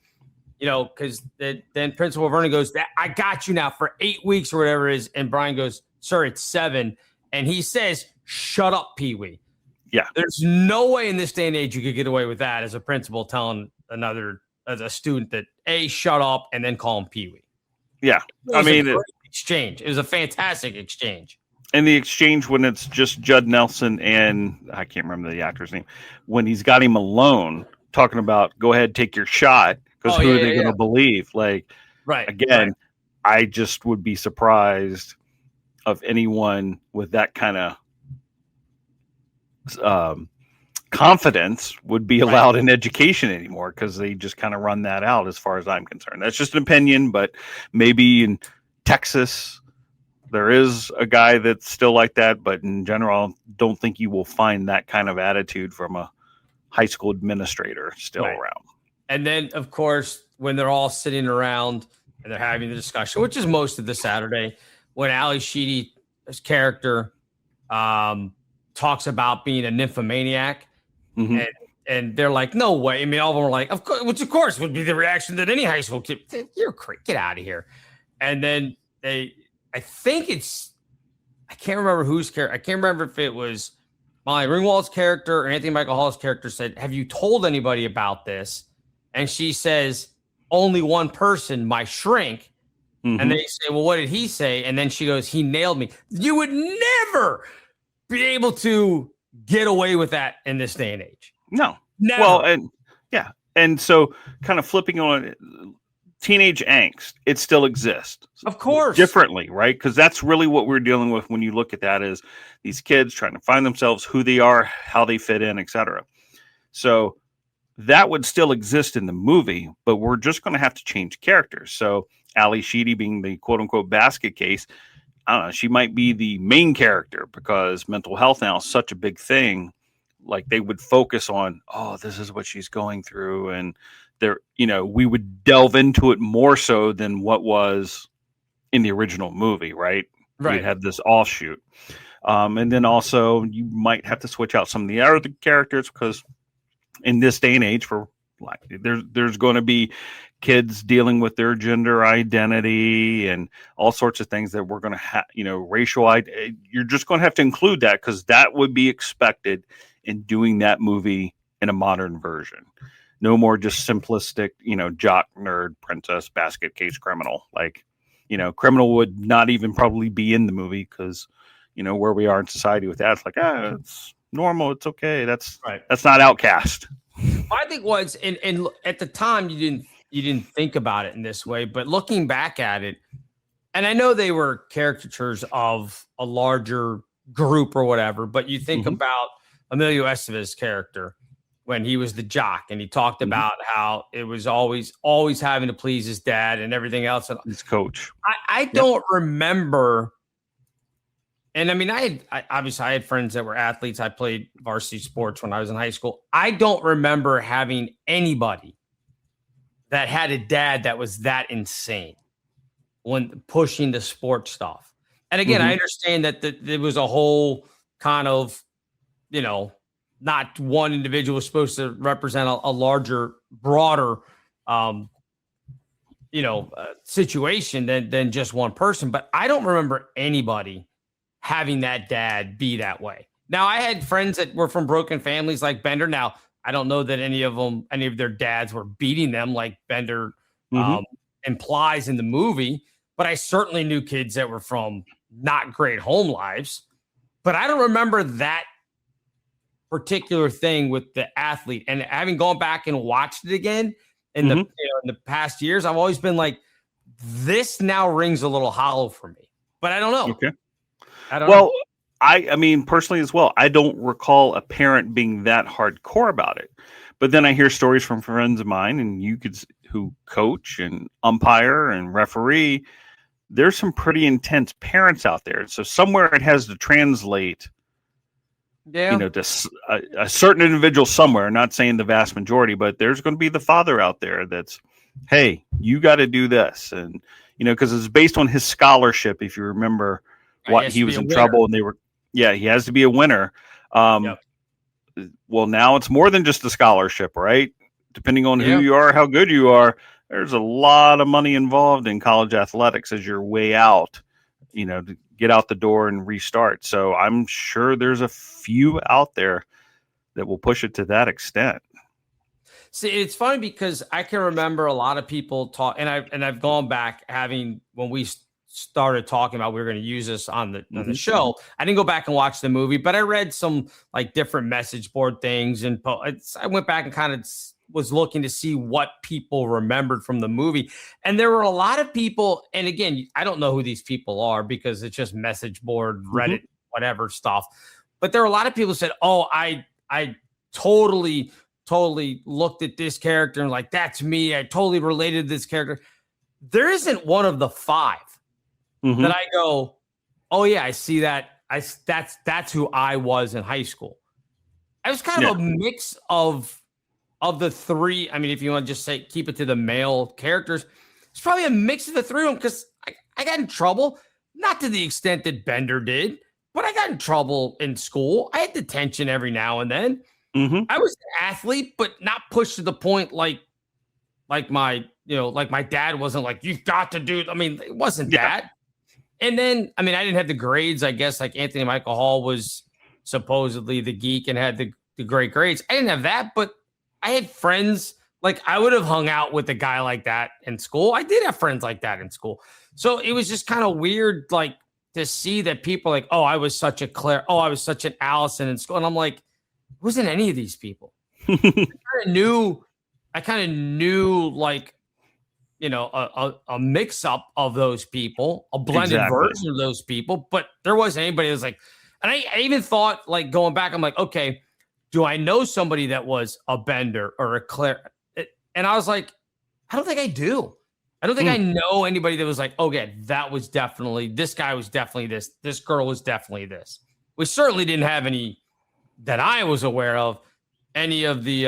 because then Principal Vernon goes, I got you now for 8 weeks or whatever it is. And Brian goes, sir, it's 7. And he says, shut up, Pee-wee. Yeah. There's no way in this day and age you could get away with that as a principal telling as a student that shut up and then call him Pee-wee. Yeah. Exchange. It was a fantastic exchange. And the exchange when it's just Judd Nelson and I can't remember the actor's name, when he's got him alone talking about go ahead, take your shot. Because who are they going to believe? Again, I just would be surprised of anyone with that kind of confidence would be allowed in education anymore because they just kind of run that out as far as I'm concerned. That's just an opinion, but maybe in Texas there is a guy that's still like that, but in general, don't think you will find that kind of attitude from a high school administrator still around. And then, of course, when they're all sitting around and they're having the discussion, which is most of the Saturday, when Ali Sheedy's character talks about being a nymphomaniac, and they're like, no way. I mean, all of them are like, of course, which of course would be the reaction that any high school kid, you're crazy, get out of here. And then I can't remember whose character. I can't remember if it was Molly Ringwald's character or Anthony Michael Hall's character said, have you told anybody about this? And she says, only one person, my shrink. And they say, well, what did he say? And then she goes, he nailed me. You would never be able to get away with that in this day and age. No. Never. Well, and so kind of flipping on teenage angst, it still exists. Of course. Differently, right? Because that's really what we're dealing with when you look at that is these kids trying to find themselves, who they are, how they fit in, etc. So that would still exist in the movie, but we're just going to have to change characters. So Ali Sheedy being the quote unquote basket case, I don't know, she might be the main character because mental health now is such a big thing. Like they would focus on, this is what she's going through. And we would delve into it more so than what was in the original movie, right? We'd have this offshoot. And then also you might have to switch out some of the other characters because in this day and age, there's going to be kids dealing with their gender identity and all sorts of things that we're going to have, racial identity. You're just going to have to include that because that would be expected in doing that movie in a modern version. No more just simplistic, jock, nerd, princess, basket case, criminal. Criminal would not even probably be in the movie because, where we are in society with that. It's like, it's normal. It's okay. That's not outcast. I think and at the time you didn't think about it in this way, but looking back at it, and I know they were caricatures of a larger group or whatever, but you think about Emilio Estevez's character when he was the jock and he talked about how it was always having to please his dad and everything else. And his coach. I don't remember. And I mean, I had friends that were athletes. I played varsity sports when I was in high school. I don't remember having anybody that had a dad that was that insane when pushing the sport stuff. And again, I understand that there was a whole kind of, not one individual was supposed to represent a larger, broader, situation than just one person. But I don't remember anybody having that dad be that way. Now, I had friends that were from broken families like Bender. Now, I don't know that any of their dads were beating them like Bender implies in the movie, but I certainly knew kids that were from not great home lives. But I don't remember that particular thing with the athlete. And having gone back and watched it again in the past years, I've always been like, this now rings a little hollow for me. but I don't know. Okay. I don't know. I mean, personally as well, I don't recall a parent being that hardcore about it. But then I hear stories from friends of mine, and who coach and umpire and referee. There's some pretty intense parents out there. So somewhere it has to translate, to a certain individual somewhere. Not saying the vast majority, but there's going to be the father out there that's, hey, you got to do this, and because it's based on his scholarship. If you remember, he was in trouble, and he has to be a winner. Well, now it's more than just a scholarship, right? Depending on who you are, how good you are, there's a lot of money involved in college athletics as your way out, to get out the door and restart. So I'm sure there's a few out there that will push it to that extent. See, it's funny because I can remember a lot of people talk, and I've gone back when we started talking about we were going to use this on the show. I didn't go back and watch the movie, but I read some like different message board things, and I went back and kind of was looking to see what people remembered from the movie. And there were a lot of people, and again, I don't know who these people are because it's just message board, Reddit, whatever stuff. But there were a lot of people who said, "Oh, I totally looked at this character and like, that's me. I totally related to this character." There isn't one of the five that I go, "Oh yeah, I see that. That's who I was in high school." I was kind of a mix of the three. I mean, if you want to just say keep it to the male characters, it's probably a mix of the three of them because I got in trouble, not to the extent that Bender did, but I got in trouble in school. I had detention every now and then. I was an athlete, but not pushed to the point like my dad wasn't like, "You've got to do." I mean, it wasn't that. And then, I mean, I didn't have the grades, I guess, like Anthony Michael Hall was supposedly the geek and had the great grades. I didn't have that, but I had friends. Like, I would have hung out with a guy like that in school. I did have friends like that in school. So it was just kind of weird, like, to see that people like, "Oh, I was such a Claire. Oh, I was such an Allison in school." And I'm like, it wasn't any of these people. I kind of knew like, a mix up of those people, a blended version of those people, but there wasn't anybody that was like, and I even thought, like, going back, I'm like, okay, do I know somebody that was a Bender or a Claire? And I was like, I don't think I do. I don't think I know anybody that was like, okay, that was definitely, this guy was definitely this. This girl was definitely this. We certainly didn't have any that I was aware of, any of the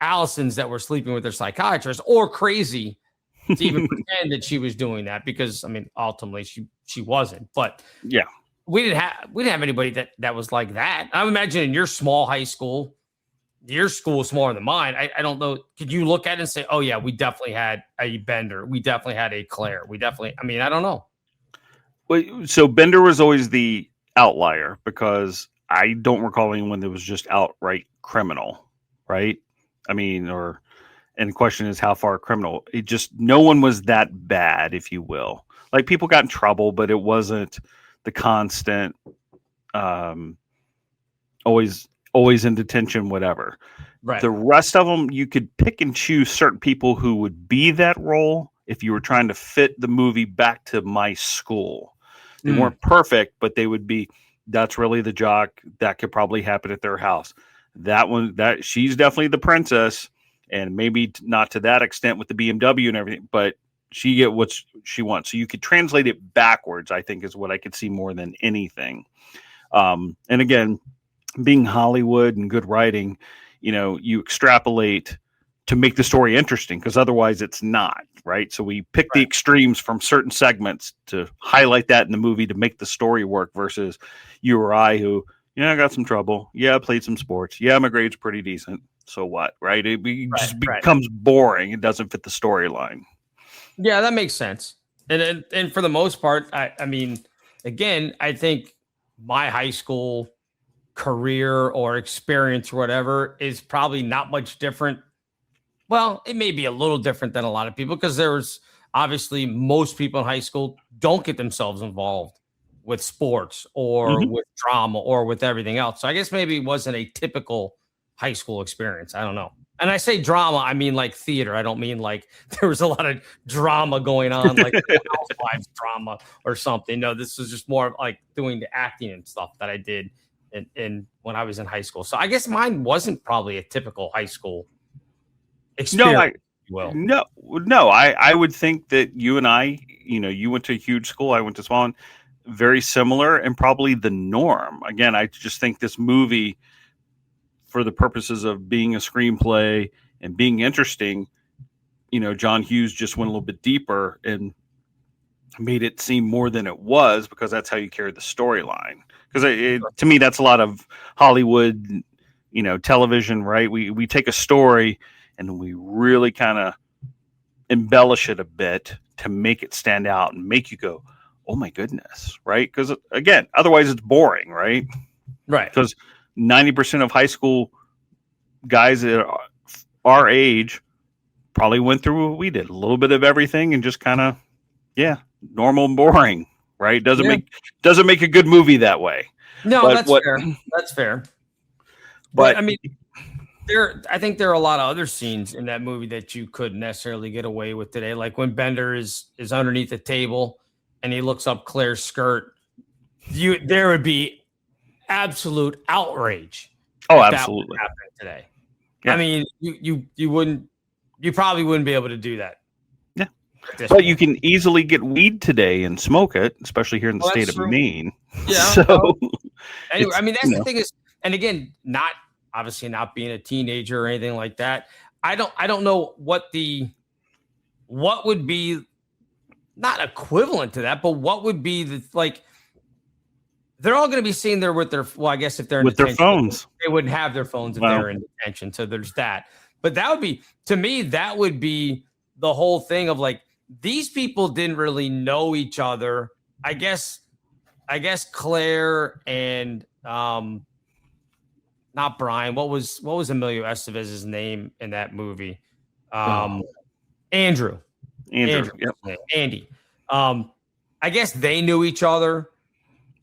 Allisons that were sleeping with their psychiatrist or crazy to even pretend that she was doing that, because I mean, ultimately she wasn't. But we didn't have anybody that was like that. I would imagine in your small high school, your school is smaller than mine. I don't know. Could you look at it and say, "Oh yeah, we definitely had a Bender. We definitely had a Claire. We definitely." I mean, I don't know. Well, so Bender was always the outlier because I don't recall anyone that was just outright criminal, right? I mean, and the question is how far criminal. It just, no one was that bad, if you will. Like, people got in trouble, but it wasn't the constant, always in detention, whatever. Right. The rest of them, you could pick and choose certain people who would be that role if you were trying to fit the movie back to my school. They weren't perfect, but they would be, that's really the jock. That could probably happen at their house. That she's definitely the princess. And maybe not to that extent with the BMW and everything, but she get what she wants. So you could translate it backwards, I think, is what I could see more than anything. And again, being Hollywood and good writing, you extrapolate to make the story interesting, because otherwise it's not, right? So we pick the extremes from certain segments to highlight that in the movie to make the story work, versus you or I who, I got some trouble. Yeah, I played some sports. Yeah, my grade's pretty decent. So what, right? It just becomes boring. It doesn't fit the storyline. Yeah, that makes sense. And for the most part, I mean, again, I think my high school career or experience or whatever is probably not much different. Well, it may be a little different than a lot of people, because there's obviously most people in high school don't get themselves involved with sports or with drama or with everything else. So I guess maybe it wasn't a typical high school experience. I don't know. And I say drama, I mean like theater. I don't mean like there was a lot of drama going on, like Housewives drama or something. No, this was just more like doing the acting and stuff that I did in when I was in high school. So I guess mine wasn't probably a typical high school experience. No, I would think that you and I, you went to a huge school, I went to small, very similar and probably the norm. Again, I just think this movie, for the purposes of being a screenplay and being interesting, John Hughes just went a little bit deeper and made it seem more than it was, because that's how you carry the storyline. Because to me, that's a lot of Hollywood, television, right? We take a story and we really kind of embellish it a bit to make it stand out and make you go, oh my goodness, right? Because again, otherwise it's boring, right? Right. Because 90% of high school guys at our age probably went through what we did, a little bit of everything, and just kind of, normal and boring, right? Doesn't make a good movie that way. No, but fair. That's fair. But I mean, I think there are a lot of other scenes in that movie that you couldn't necessarily get away with today. Like when Bender is underneath the table and he looks up Claire's skirt, there would be absolute outrage. Oh, absolutely. Happening today. Yeah. I mean, you probably wouldn't be able to do that. Yeah. But you can easily get weed today and smoke it, especially here in the state of Maine. Yeah. So anyway, I mean, that's the thing is, and again, obviously not being a teenager or anything like that. I don't know what would be not equivalent to that, but what would be they're all going to be sitting there with their, I guess if they're in detention, their phones, they wouldn't have their phones if they're in detention. So there's that. But that would be, to me, that would be the whole thing of like, these people didn't really know each other. I guess Claire and, not Brian. What was Emilio Estevez's name in that movie? Andrew. Yep. Andy. I guess they knew each other,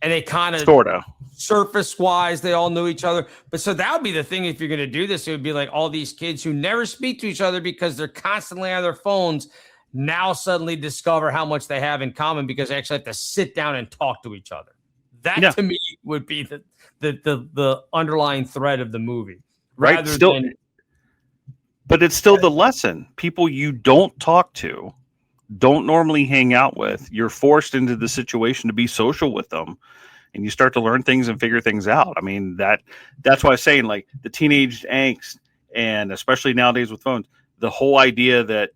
and they kind of surface wise, they all knew each other. But so that would be the thing. If you're going to do this, it would be like all these kids who never speak to each other because they're constantly on their phones now suddenly discover how much they have in common because they actually have to sit down and talk to each other. That to me would be the underlying thread of the movie, right? But it's still the lesson. People you don't talk to, don't normally hang out with, you're forced into the situation to be social with them, and you start to learn things and figure things out. I mean, that's why I'm saying, like, the teenage angst, and especially nowadays with phones, the whole idea that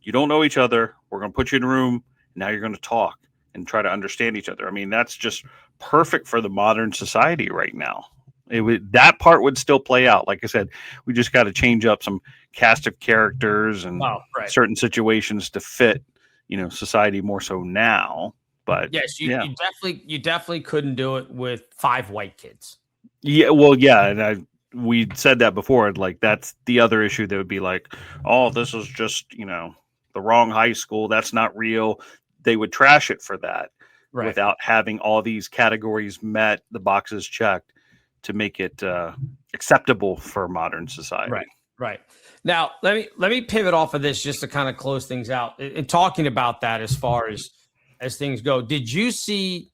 you don't know each other, we're going to put you in a room, and now you're going to talk and try to understand each other. I mean, that's just perfect for the modern society right now. That part would still play out. Like I said, we just got to change up some cast of characters and certain situations to fit, society more so now. But yes, you definitely couldn't do it with 5 white kids. Yeah, well, yeah, and we said that before. Like, that's the other issue that would be like, oh, this is just the wrong high school. That's not real. They would trash it for that. Right. Without having all these categories met, the boxes checked to make it acceptable for modern society. Right. Now, let me pivot off of this just to kind of close things out. In talking about that, as far as things go, did you see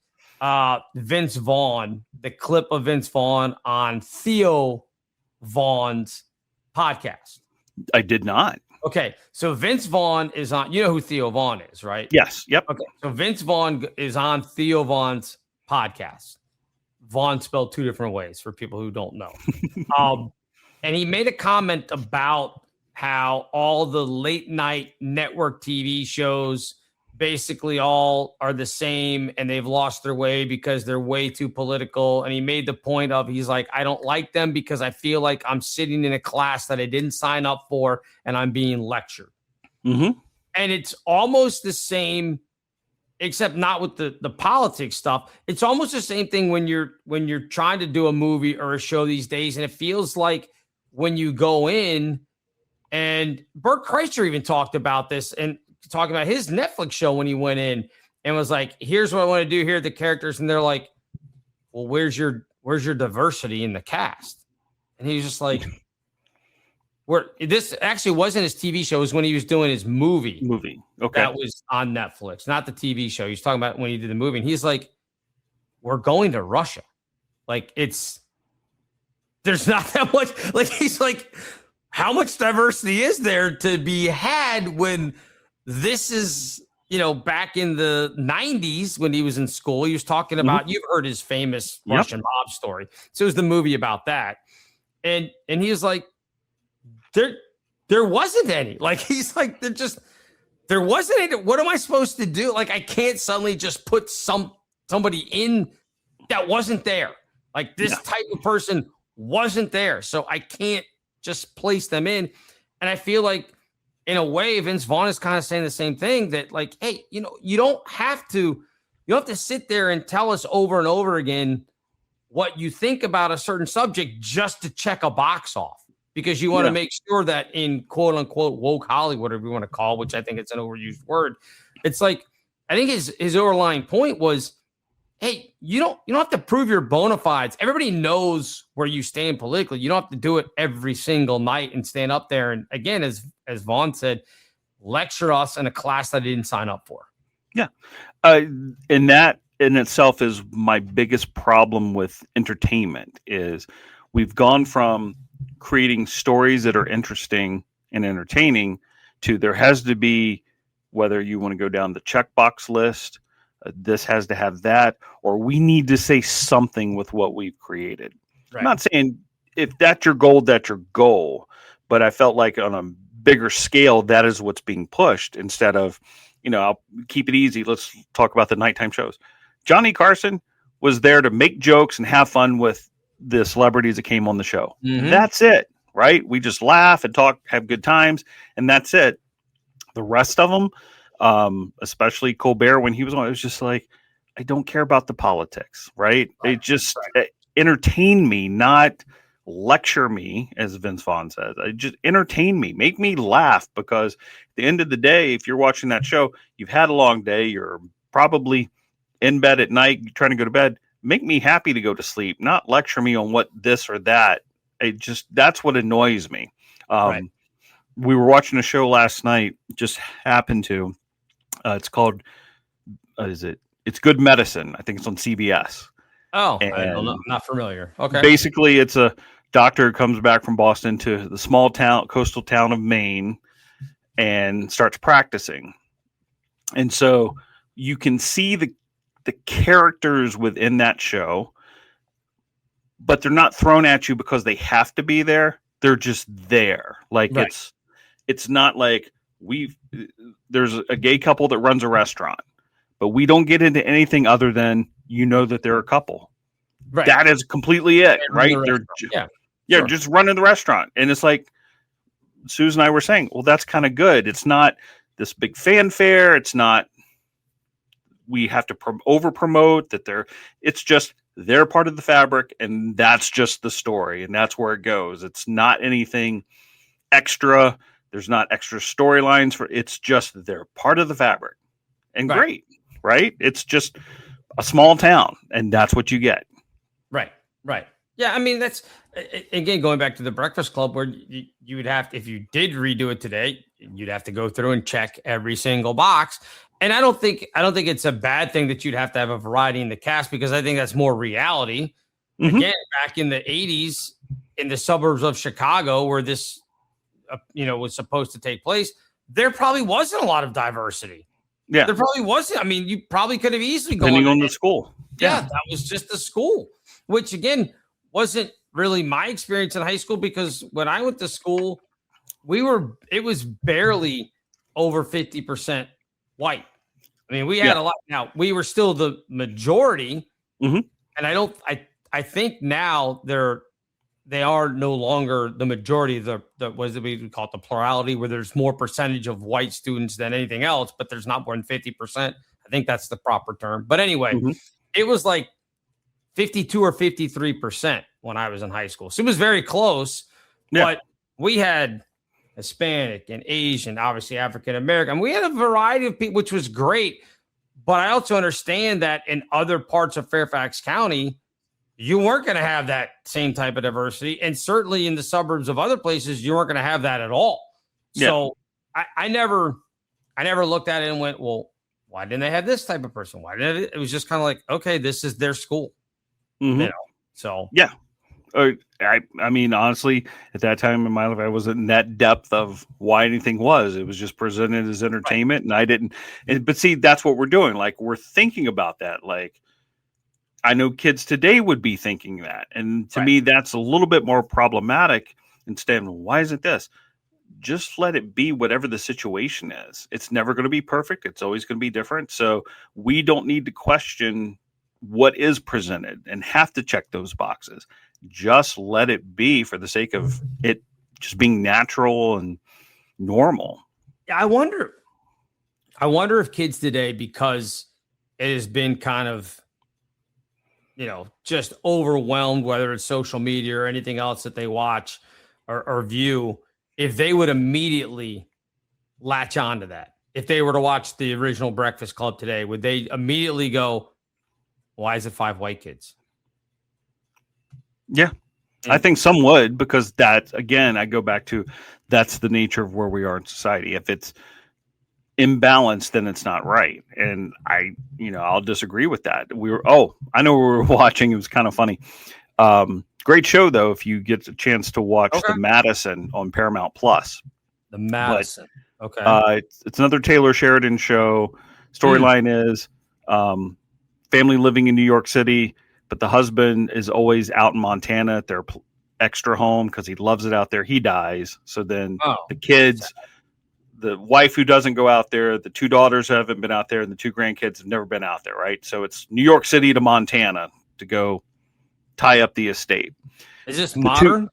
Vince Vaughn, the clip of Vince Vaughn on Theo Vaughn's podcast? I did not. Okay, so Vince Vaughn is on. You know who Theo Vaughn is, right? Yes. Yep. Okay, so Vince Vaughn is on Theo Vaughn's podcast. Vaughn spelled 2 different ways for people who don't know. And he made a comment about how all the late night network TV shows basically all are the same and they've lost their way because they're way too political. And he made the point of, he's like, I don't like them because I feel like I'm sitting in a class that I didn't sign up for and I'm being lectured. Mm-hmm. And it's almost the same, except not with the politics stuff. It's almost the same thing when you're trying to do a movie or a show these days. And it feels like when you go in, and Bert Kreischer even talked about this and talking about his Netflix show when he went in and was like, here's what I want to do here, the characters. And they're like, well, where's your diversity in the cast? And he's just like, where this actually wasn't his TV show. It was when he was doing his movie. Okay. That was on Netflix, not the TV show. He's talking about when he did the movie. And he's like, we're going to Russia. Like, there's not that much. Like, he's like, how much diversity is there to be had when this is, back in the 90s when he was in school? He was talking about, you've heard his famous Russian mob story. So it was the movie about that. And he was like, there wasn't any. Like, he's like, there wasn't any. What am I supposed to do? Like, I can't suddenly just put somebody in that wasn't there. Like, this type of person wasn't there. So I can't just place them in. And I feel like, in a way, Vince Vaughn is kind of saying the same thing, that like, hey, you don't have to sit there and tell us over and over again what you think about a certain subject just to check a box off, because you want to make sure that in quote unquote woke Hollywood, whatever you want to call it, which I think it's an overused word. It's like, I think his overlying point was, hey, you don't have to prove your bona fides. Everybody knows where you stand politically. You don't have to do it every single night and stand up there. And again, as Vaughn said, lecture us in a class that I didn't sign up for. Yeah. And that in itself is my biggest problem with entertainment is we've gone from creating stories that are interesting and entertaining to there has to be, whether you want to go down the checkbox list, this has to have that, or we need to say something with what we've created. Right. I'm not saying if that's your goal, that's your goal, but I felt like on a bigger scale, that is what's being pushed instead of, I'll keep it easy. Let's talk about the nighttime shows. Johnny Carson was there to make jokes and have fun with the celebrities that came on the show. Mm-hmm. That's it, right? We just laugh and talk, have good times, and that's it. The rest of them, especially Colbert, when he was on, it was just like, I don't care about the politics, right? It just entertain me, not lecture me, as Vince Vaughn says. Just entertain me, make me laugh, because at the end of the day, if you're watching that show, you've had a long day, you're probably in bed at night, trying to go to bed. Make me happy to go to sleep, not lecture me on what this or that. That's what annoys me. We were watching a show last night, just happened to, it's called, It's Good Medicine. I think it's on CBS. Oh, I'm not familiar. Okay. Basically, it's a doctor who comes back from Boston to the small town, coastal town of Maine, and starts practicing. And so you can see the characters within that show, but they're not thrown at you because they have to be there. They're just there. Like it's not like there's a gay couple that runs a restaurant, but we don't get into anything other than, that they're a couple. Right. That is completely it, right? They're just running the restaurant. And it's like Susan and I were saying, well, that's kind of good. It's not this big fanfare. It's not, we have to over promote that it's just, they're part of the fabric, and that's just the story, and that's where it goes. It's not anything extra. There's not extra storylines it's just they're part of the fabric. And great, right? It's just a small town, and that's what you get. Right. Yeah, I mean, that's, again, going back to the Breakfast Club, where you would have to, if you did redo it today, you'd have to go through and check every single box. And I don't think it's a bad thing that you'd have to have a variety in the cast, because I think that's more reality. Mm-hmm. Again, back in the 80s, in the suburbs of Chicago, where this, was supposed to take place, there probably wasn't a lot of diversity. Yeah, there probably wasn't. I mean, you probably could have easily gone depending on the school. Yeah, that was just the school, which again wasn't really my experience in high school, because when I went to school, it was barely over 50% white. I mean, we had a lot. Now, we were still the majority, and I think now they are no longer the majority. The what we call it, the plurality, where there's more percentage of white students than anything else, but there's not more than 50%. I think that's the proper term. But anyway, it was like 52 or 53% when I was in high school. So it was very close, but we had Hispanic and Asian, obviously African American. We had a variety of people, which was great. But I also understand that in other parts of Fairfax County, you weren't going to have that same type of diversity. And certainly in the suburbs of other places, you weren't going to have that at all. Yeah. So I never looked at it and went, well, why didn't they have this type of person? Why didn't it? It was just kind of like, okay, this is their school. Mm-hmm. You know, so yeah. I mean, honestly, at that time in my life, I wasn't in that depth of why anything was. It was just presented as entertainment, and I didn't. But see, that's what we're doing. Like, we're thinking about that. Like, I know kids today would be thinking that, and to me, that's a little bit more problematic. Instead of, why isn't this? Just let it be whatever the situation is. It's never going to be perfect. It's always going to be different. So we don't need to question what is presented and have to check those boxes. Just let it be for the sake of it just being natural and normal. I wonder if kids today, because it has been kind of, just overwhelmed, whether it's social media or anything else that they watch or view, if they would immediately latch onto that. If they were to watch the original Breakfast Club today, would they immediately go, why is it 5 white kids? Yeah, I think some would, because that, again, I go back to, that's the nature of where we are in society. If it's imbalanced, then it's not right. And I'll disagree with that. I know we were watching. It was kind of funny. Great show, though, if you get a chance to watch The Madison on Paramount Plus. The Madison. Okay. It's another Taylor Sheridan show. Storyline is family living in New York City, but the husband is always out in Montana at their extra home because he loves it out there. He dies. So then the kids, the wife who doesn't go out there, the 2 daughters haven't been out there, and the 2 grandkids have never been out there, right? So it's New York City to Montana to go tie up the estate. Is this modern?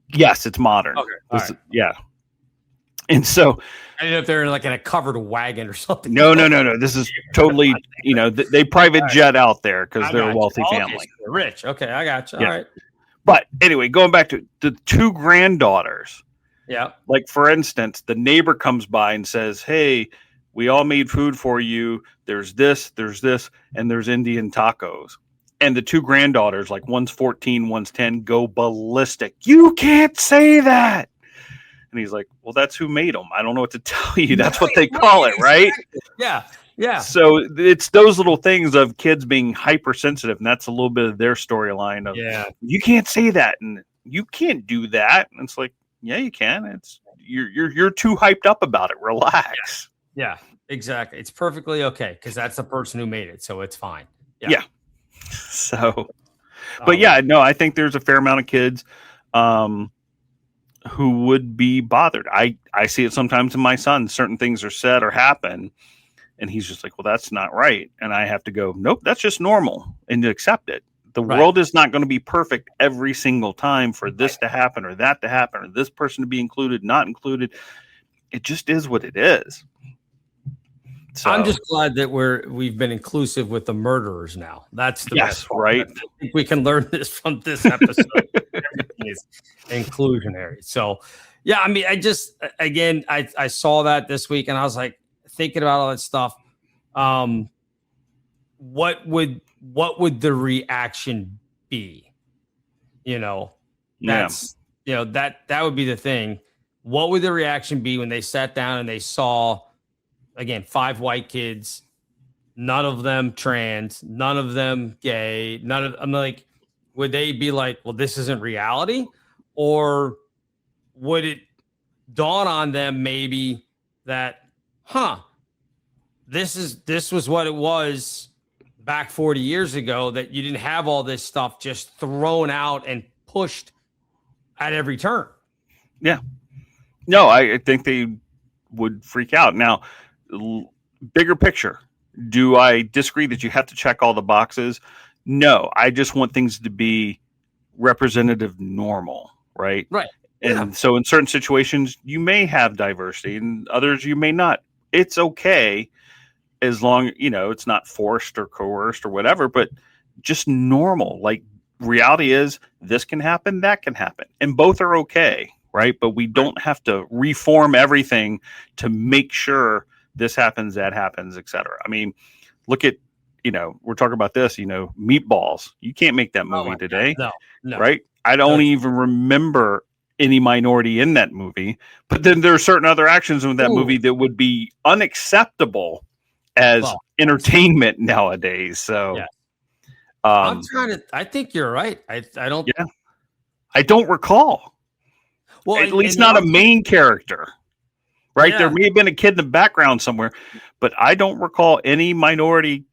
Yes, it's modern. Okay. Yeah. And so I didn't know if they're like in a covered wagon or something. No. This is totally, they private jet out there because they're a wealthy family. They're rich. Okay, I got you. Yeah. All right. But anyway, going back to the 2 granddaughters. Yeah. Like, for instance, the neighbor comes by and says, hey, we all made food for you. There's this, and there's Indian tacos. And the 2 granddaughters, like one's 14, one's 10, go ballistic. You can't say that. And he's like, well, that's who made them. I don't know what to tell you. That's what they call it, right? Yeah. Yeah. So it's those little things of kids being hypersensitive. And that's a little bit of their storyline of, you can't say that. And you can't do that. And it's like, yeah, you can. It's you're too hyped up about it. Relax. Yeah, exactly. It's perfectly okay because that's the person who made it. So it's fine. Yeah. So, but I think there's a fair amount of kids who would be bothered. I see it sometimes in my son. Certain things are said or happen, and he's just like, well, that's not right. And I have to go, nope, that's just normal, and to accept it. The world is not going to be perfect every single time for this to happen or that to happen or this person to be included, not included. It just is what it is. So, I'm just glad that we've been inclusive with the murderers now. That's the best part. Right. I think we can learn this from this episode. Everything is inclusionary. So, yeah, I mean, I saw that this week and I was like thinking about all that stuff. What would the reaction be? That would be the thing. What would the reaction be when they sat down and they saw, again, 5 white kids, none of them trans, none of them gay, I'm like, would they be like, well, this isn't reality? Or would it dawn on them maybe that, this was what it was back 40 years ago, that you didn't have all this stuff just thrown out and pushed at every turn? Yeah. No, I think they would freak out. Now, bigger picture, do I disagree that you have to check all the boxes? No, I just want things to be representative normal, right? Right. And so in certain situations, you may have diversity and others you may not. It's okay as long, it's not forced or coerced or whatever, but just normal. Like, reality is this can happen, that can happen, and both are okay, right? But we don't have to reform everything to make sure this happens, that happens, etc. I mean, look at we're talking about this, Meatballs. You can't make that movie today. No, no. Right? I don't even remember any minority in that movie. But then there are certain other actions in that movie that would be unacceptable as entertainment nowadays. So I'm trying to. I think you're right. I don't. Yeah. I don't recall. Well, at least not a main character. Right? Yeah. There may have been a kid in the background somewhere, but I don't recall any minority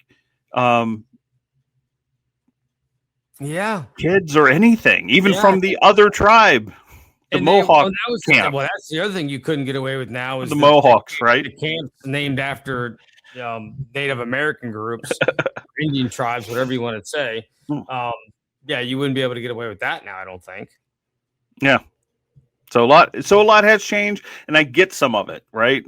kids or anything, even from the other tribe, the Mohawk camp. Well, that's the other thing you couldn't get away with now is the Mohawks, right? The camps named after Native American groups, Indian tribes, whatever you want to say. You wouldn't be able to get away with that now, I don't think. Yeah. So a lot has changed, and I get some of it, right?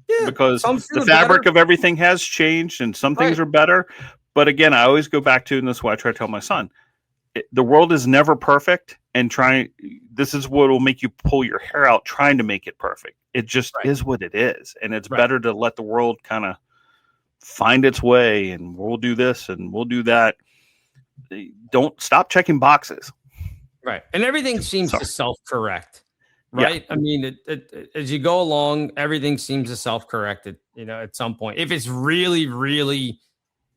Yeah, because the fabric of everything has changed, and some things are better. But again, I always go back to, and that's why I try to tell my son, the world is never perfect, and this is what will make you pull your hair out trying to make it perfect. It just is what it is, and it's better to let the world kind of find its way, and we'll do this and we'll do that. Don't stop checking boxes. Right, and everything seems to self-correct. Right. Yeah. I mean, as you go along, everything seems to self-correct it, at some point. If it's really, really,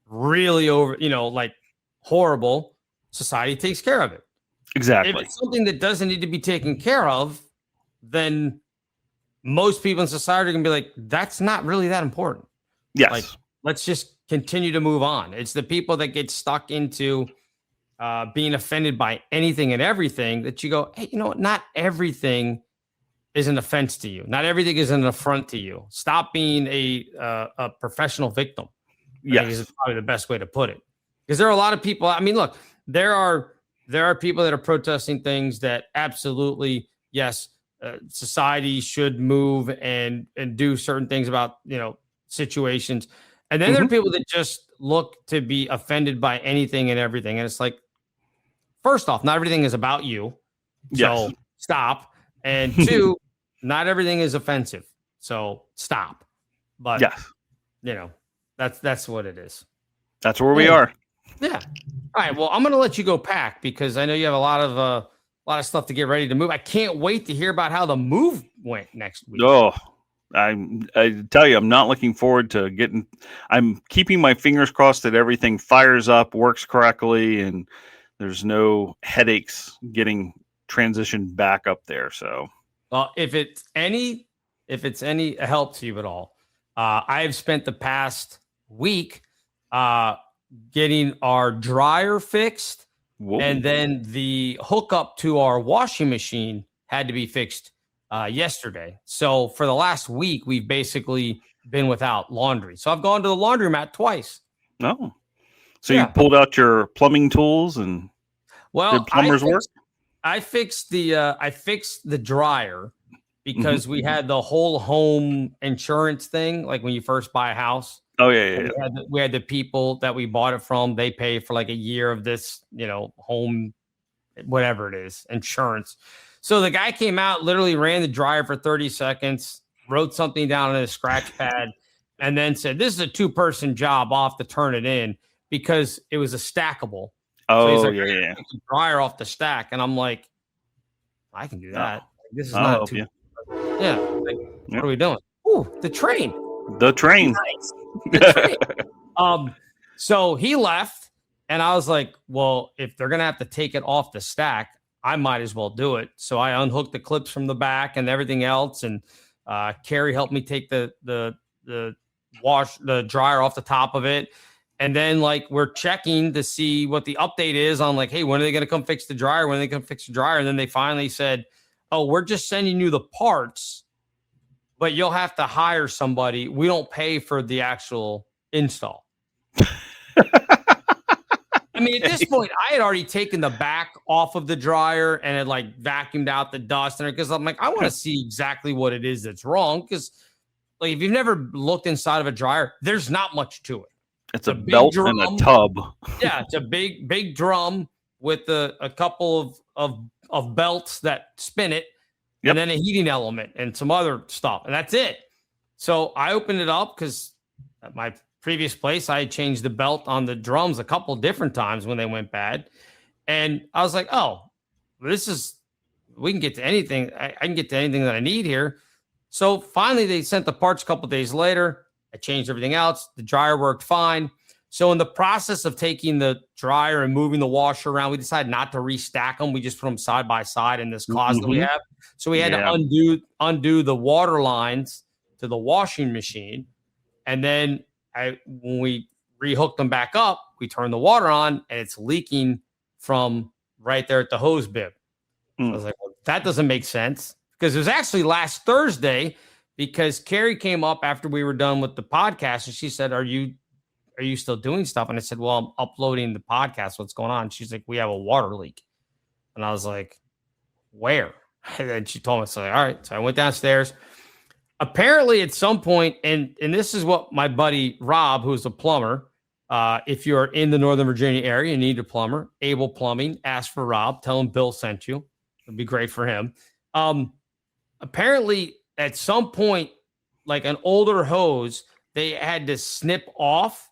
really over, like horrible, society takes care of it. Exactly. If it's something that doesn't need to be taken care of, then most people in society are going to be like, that's not really that important. Yes. Like, let's just continue to move on. It's the people that get stuck into being offended by anything and everything that you go, hey, not everything is an offense to you. Not everything is an affront to you. Stop being a professional victim. Yes. I think is probably the best way to put it. Because there are a lot of people. I mean, look, there are people that are protesting things that absolutely, yes, society should move and do certain things about, situations. And then there are people that just look to be offended by anything and everything. And it's like, first off, not everything is about you. So stop. And two, not everything is offensive. So stop. But that's what it is. That's where we are. Yeah. All right. Well, I'm going to let you go pack because I know you have a lot of stuff to get ready to move. I can't wait to hear about how the move went next week. Oh, I tell you, I'm not looking forward to I'm keeping my fingers crossed that everything fires up, works correctly, and there's no headaches getting transitioned back up there. So, well, if it's any help to you at all, I've spent the past week getting our dryer fixed. Whoa. And then the hookup to our washing machine had to be fixed yesterday. So for the last week, we've basically been without laundry. So I've gone to the laundromat twice. Oh, so you pulled out your plumbing tools and did plumber's work? I fixed the dryer because we had the whole home insurance thing. Like when you first buy a house. Oh yeah. We had the people that we bought it from. They pay for like a year of this, home, whatever it is, insurance. So the guy came out, literally ran the dryer for 30 seconds, wrote something down on a scratch pad, and then said, "This is a 2-person job. I'll have to turn it in," because it was a stackable. Oh, so he's like, yeah. Take the dryer off the stack, and I'm like, I can do that. This is not too. Yeah. Like, what are we doing? Ooh, the train. The train. Nice. The train. So he left, and I was like, well, if they're gonna have to take it off the stack, I might as well do it. So I unhooked the clips from the back and everything else, and Carrie helped me take the dryer off the top of it. And then we're checking to see what the update is on hey, when are they going to come fix the dryer? When are they going to fix the dryer? And then they finally said, oh, we're just sending you the parts, but you'll have to hire somebody. We don't pay for the actual install. I mean, at this point, I had already taken the back off of the dryer and had vacuumed out the dust because I'm like, I want to see exactly what it is that's wrong. Because if you've never looked inside of a dryer, there's not much to it. It's a belt and a tub. Yeah, it's a big drum with a couple of belts that spin it, and then a heating element and some other stuff, and that's it. So I opened it up because my previous place, I had changed the belt on the drums a couple different times when they went bad. And I was like, oh, we can get to anything. I can get to anything that I need here. So finally, they sent the parts a couple days later. I changed everything else. The dryer worked fine. So in the process of taking the dryer and moving the washer around, we decided not to restack them. We just put them side by side in this closet we have. So we had to undo the water lines to the washing machine. And then when we rehooked them back up, we turned the water on and it's leaking from right there at the hose bib. I was like, well, that doesn't make sense, because it was actually last Thursday, because Carrie came up after we were done with the podcast and she said, are you still doing stuff? And I said, well, I'm uploading the podcast. What's going on? She's like, we have a water leak. And I was like, where? And then she told me, so all right. So I went downstairs. Apparently at some point, and this is what my buddy Rob, who's a plumber, if you're in the Northern Virginia area, you need a plumber, Able Plumbing, ask for Rob, tell him Bill sent you. It'd be great for him. Apparently at some point, like an older hose, they had to snip off.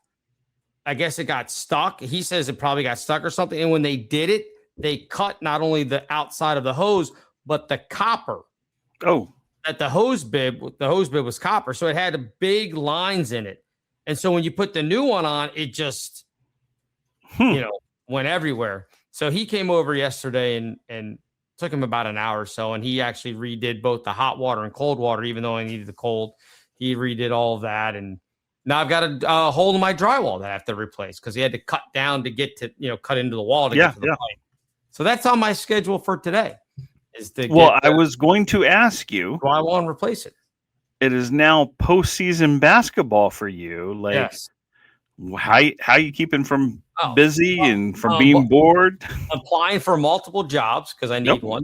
I guess it got stuck. He says it probably got stuck or something. And when they did it, they cut not only the outside of the hose, but the copper. Oh, at the hose bib was copper. So it had big lines in it. And so when you put the new one on, it just, went everywhere. So he came over yesterday and took him about an hour or so. And he actually redid both the hot water and cold water, even though I needed the cold. He redid all of that. And now I've got a hole in my drywall that I have to replace, because he had to cut down to get to, cut into the wall to get to the pipe. So that's on my schedule for today. I was going to ask you. Do I want to replace it? It is now postseason basketball for you. Like, yes. How you keeping from busy and from being bored? Applying for multiple jobs because I need one.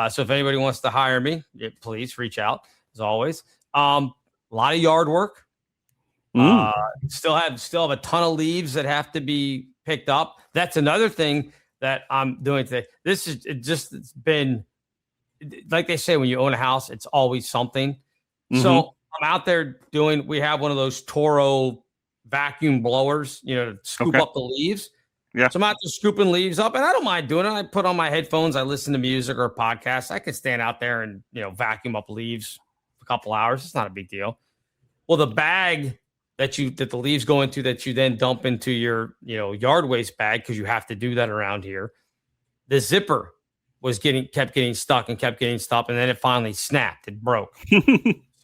So if anybody wants to hire me, please reach out as always. A lot of yard work. Still have a ton of leaves that have to be picked up. That's another thing that I'm doing today. It's been, like they say, when you own a house, it's always something. So I'm out there we have one of those Toro vacuum blowers, to scoop up the leaves. Yeah. So I'm out there scooping leaves up, and I don't mind doing it. I put on my headphones, I listen to music or podcasts. I can stand out there and, vacuum up leaves for a couple hours. It's not a big deal. Well, the bag that the leaves go into, that you then dump into your, yard waste bag, because you have to do that around here. The zipper kept getting stuck, and then it finally snapped. It broke.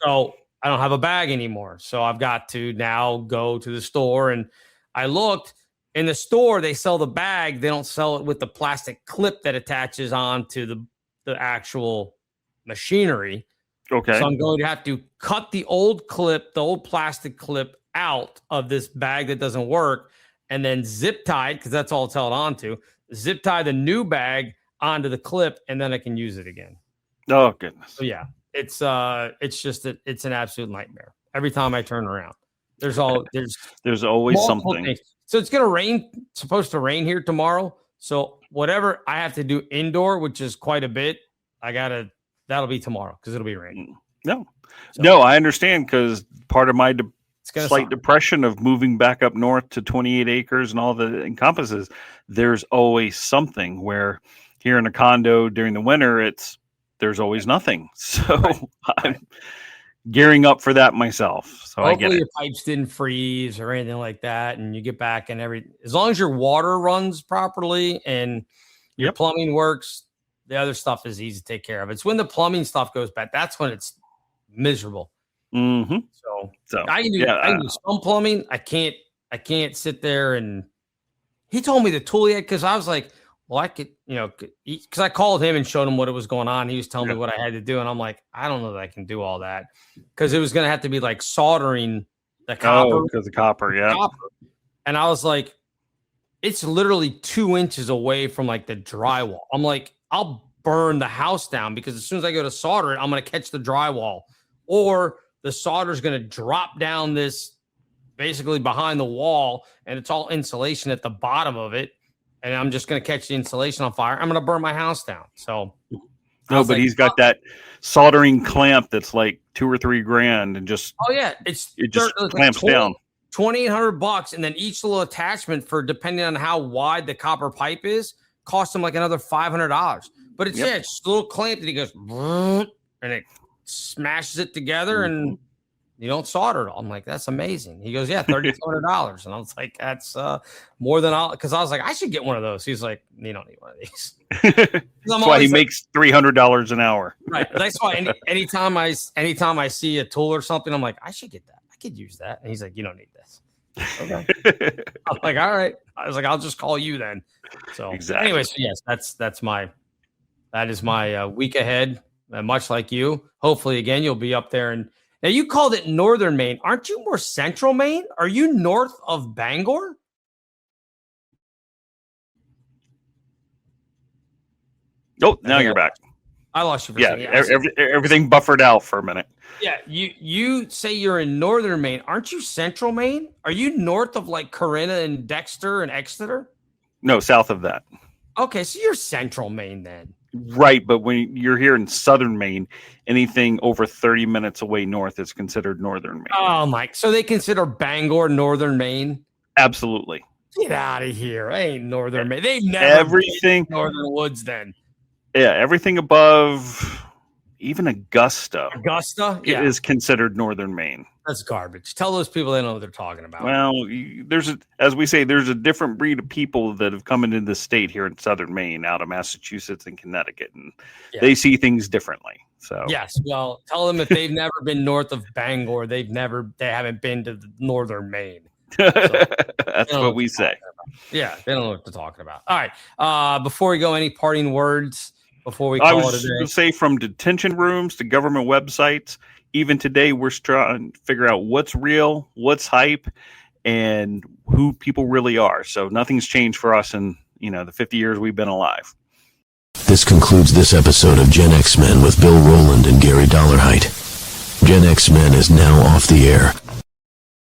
So I don't have a bag anymore. So I've got to now go to the store, and I looked in the store. They sell the bag. They don't sell it with the plastic clip that attaches on to the actual machinery. Okay. So I'm going to have to cut the old plastic clip out of this bag that doesn't work, and then zip tie, because that's all it's held on to. Zip tie the new bag onto the clip, and then I can use it again. Oh goodness. So yeah, it's an absolute nightmare. Every time I turn around, there's always something. Things. So it's supposed to rain here tomorrow. So whatever I have to do indoor, which is quite a bit, that'll be tomorrow, because it'll be raining. No, I understand, because part of my slight depression of moving back up north to 28 acres and all that it encompasses, there's always something, where here in a condo during the winter, there's always nothing. So I'm gearing up for that myself. So hopefully I get it. Your pipes didn't freeze or anything like that, and you get back and as long as your water runs properly and your plumbing works, the other stuff is easy to take care of. It's when the plumbing stuff goes bad, that's when it's miserable. Mm-hmm. So I can do some plumbing. I can't sit there. And he told me the tool he had, because I was like, well, I could, because I called him and showed him what was going on. He was telling me what I had to do, and I'm like, I don't know that I can do all that, because it was going to have to be like soldering the copper. Because the copper, And I was like, it's literally 2 inches away from like the drywall. I'm like, I'll burn the house down, because as soon as I go to solder it, I'm going to catch the drywall, or the solder is going to drop down this basically behind the wall, and it's all insulation at the bottom of it. And I'm just going to catch the insulation on fire. I'm going to burn my house down. So, but he's got that soldering clamp that's like $2 or $3 grand, and just it just clamps down. $2,800, and then each little attachment for depending on how wide the copper pipe is cost him like another $500. But it's it's just a little clamp that he goes and it smashes it together and you don't solder it all. I'm like, that's amazing. He goes, yeah, $3,200. And I was like, that's more than all, because I was like, I should get one of those. He's like, you don't need one of these. That's why he makes $300 an hour. Right. That's why anytime I see a tool or something, I'm like, I should get that. I could use that. And he's like, you don't need this. Okay. I'm like, all right. I was like, I'll just call you then. So anyway, so yes, that is my week ahead. Much like you. Hopefully, again, you'll be up there. And now you called it Northern Maine. Aren't you more Central Maine? Are you north of Bangor? Oh, now you're back. I lost you for a second. Everything buffered out for a minute. Yeah, you say you're in Northern Maine. Aren't you Central Maine? Are you north of like Corinna and Dexter and Exeter? No, south of that. Okay, so you're Central Maine then. Right, but when you're here in Southern Maine, anything over 30 minutes away north is considered Northern Maine. Oh, Mike. So they consider Bangor Northern Maine? Absolutely. Get out of here. I ain't Northern Maine. They've never been Northern Woods then. Yeah, everything above even Augusta. Is considered Northern Maine. That's garbage. Tell those people they know what they're talking about. Well, there's a different breed of people that have come into the state here in Southern Maine, out of Massachusetts and Connecticut, and they see things differently. So yes, well, tell them if they've never been north of Bangor, they haven't been to Northern Maine. So, that's what we say. Yeah, they don't know what they're talking about. All right. Before we go, any parting words before we call it a day? I was going to say, from detention rooms to government websites, even today, we're trying to figure out what's real, what's hype, and who people really are. So nothing's changed for us in the 50 years we've been alive. This concludes this episode of Gen X Men with Bill Rowland and Gary Dollarhite. Gen X Men is now off the air.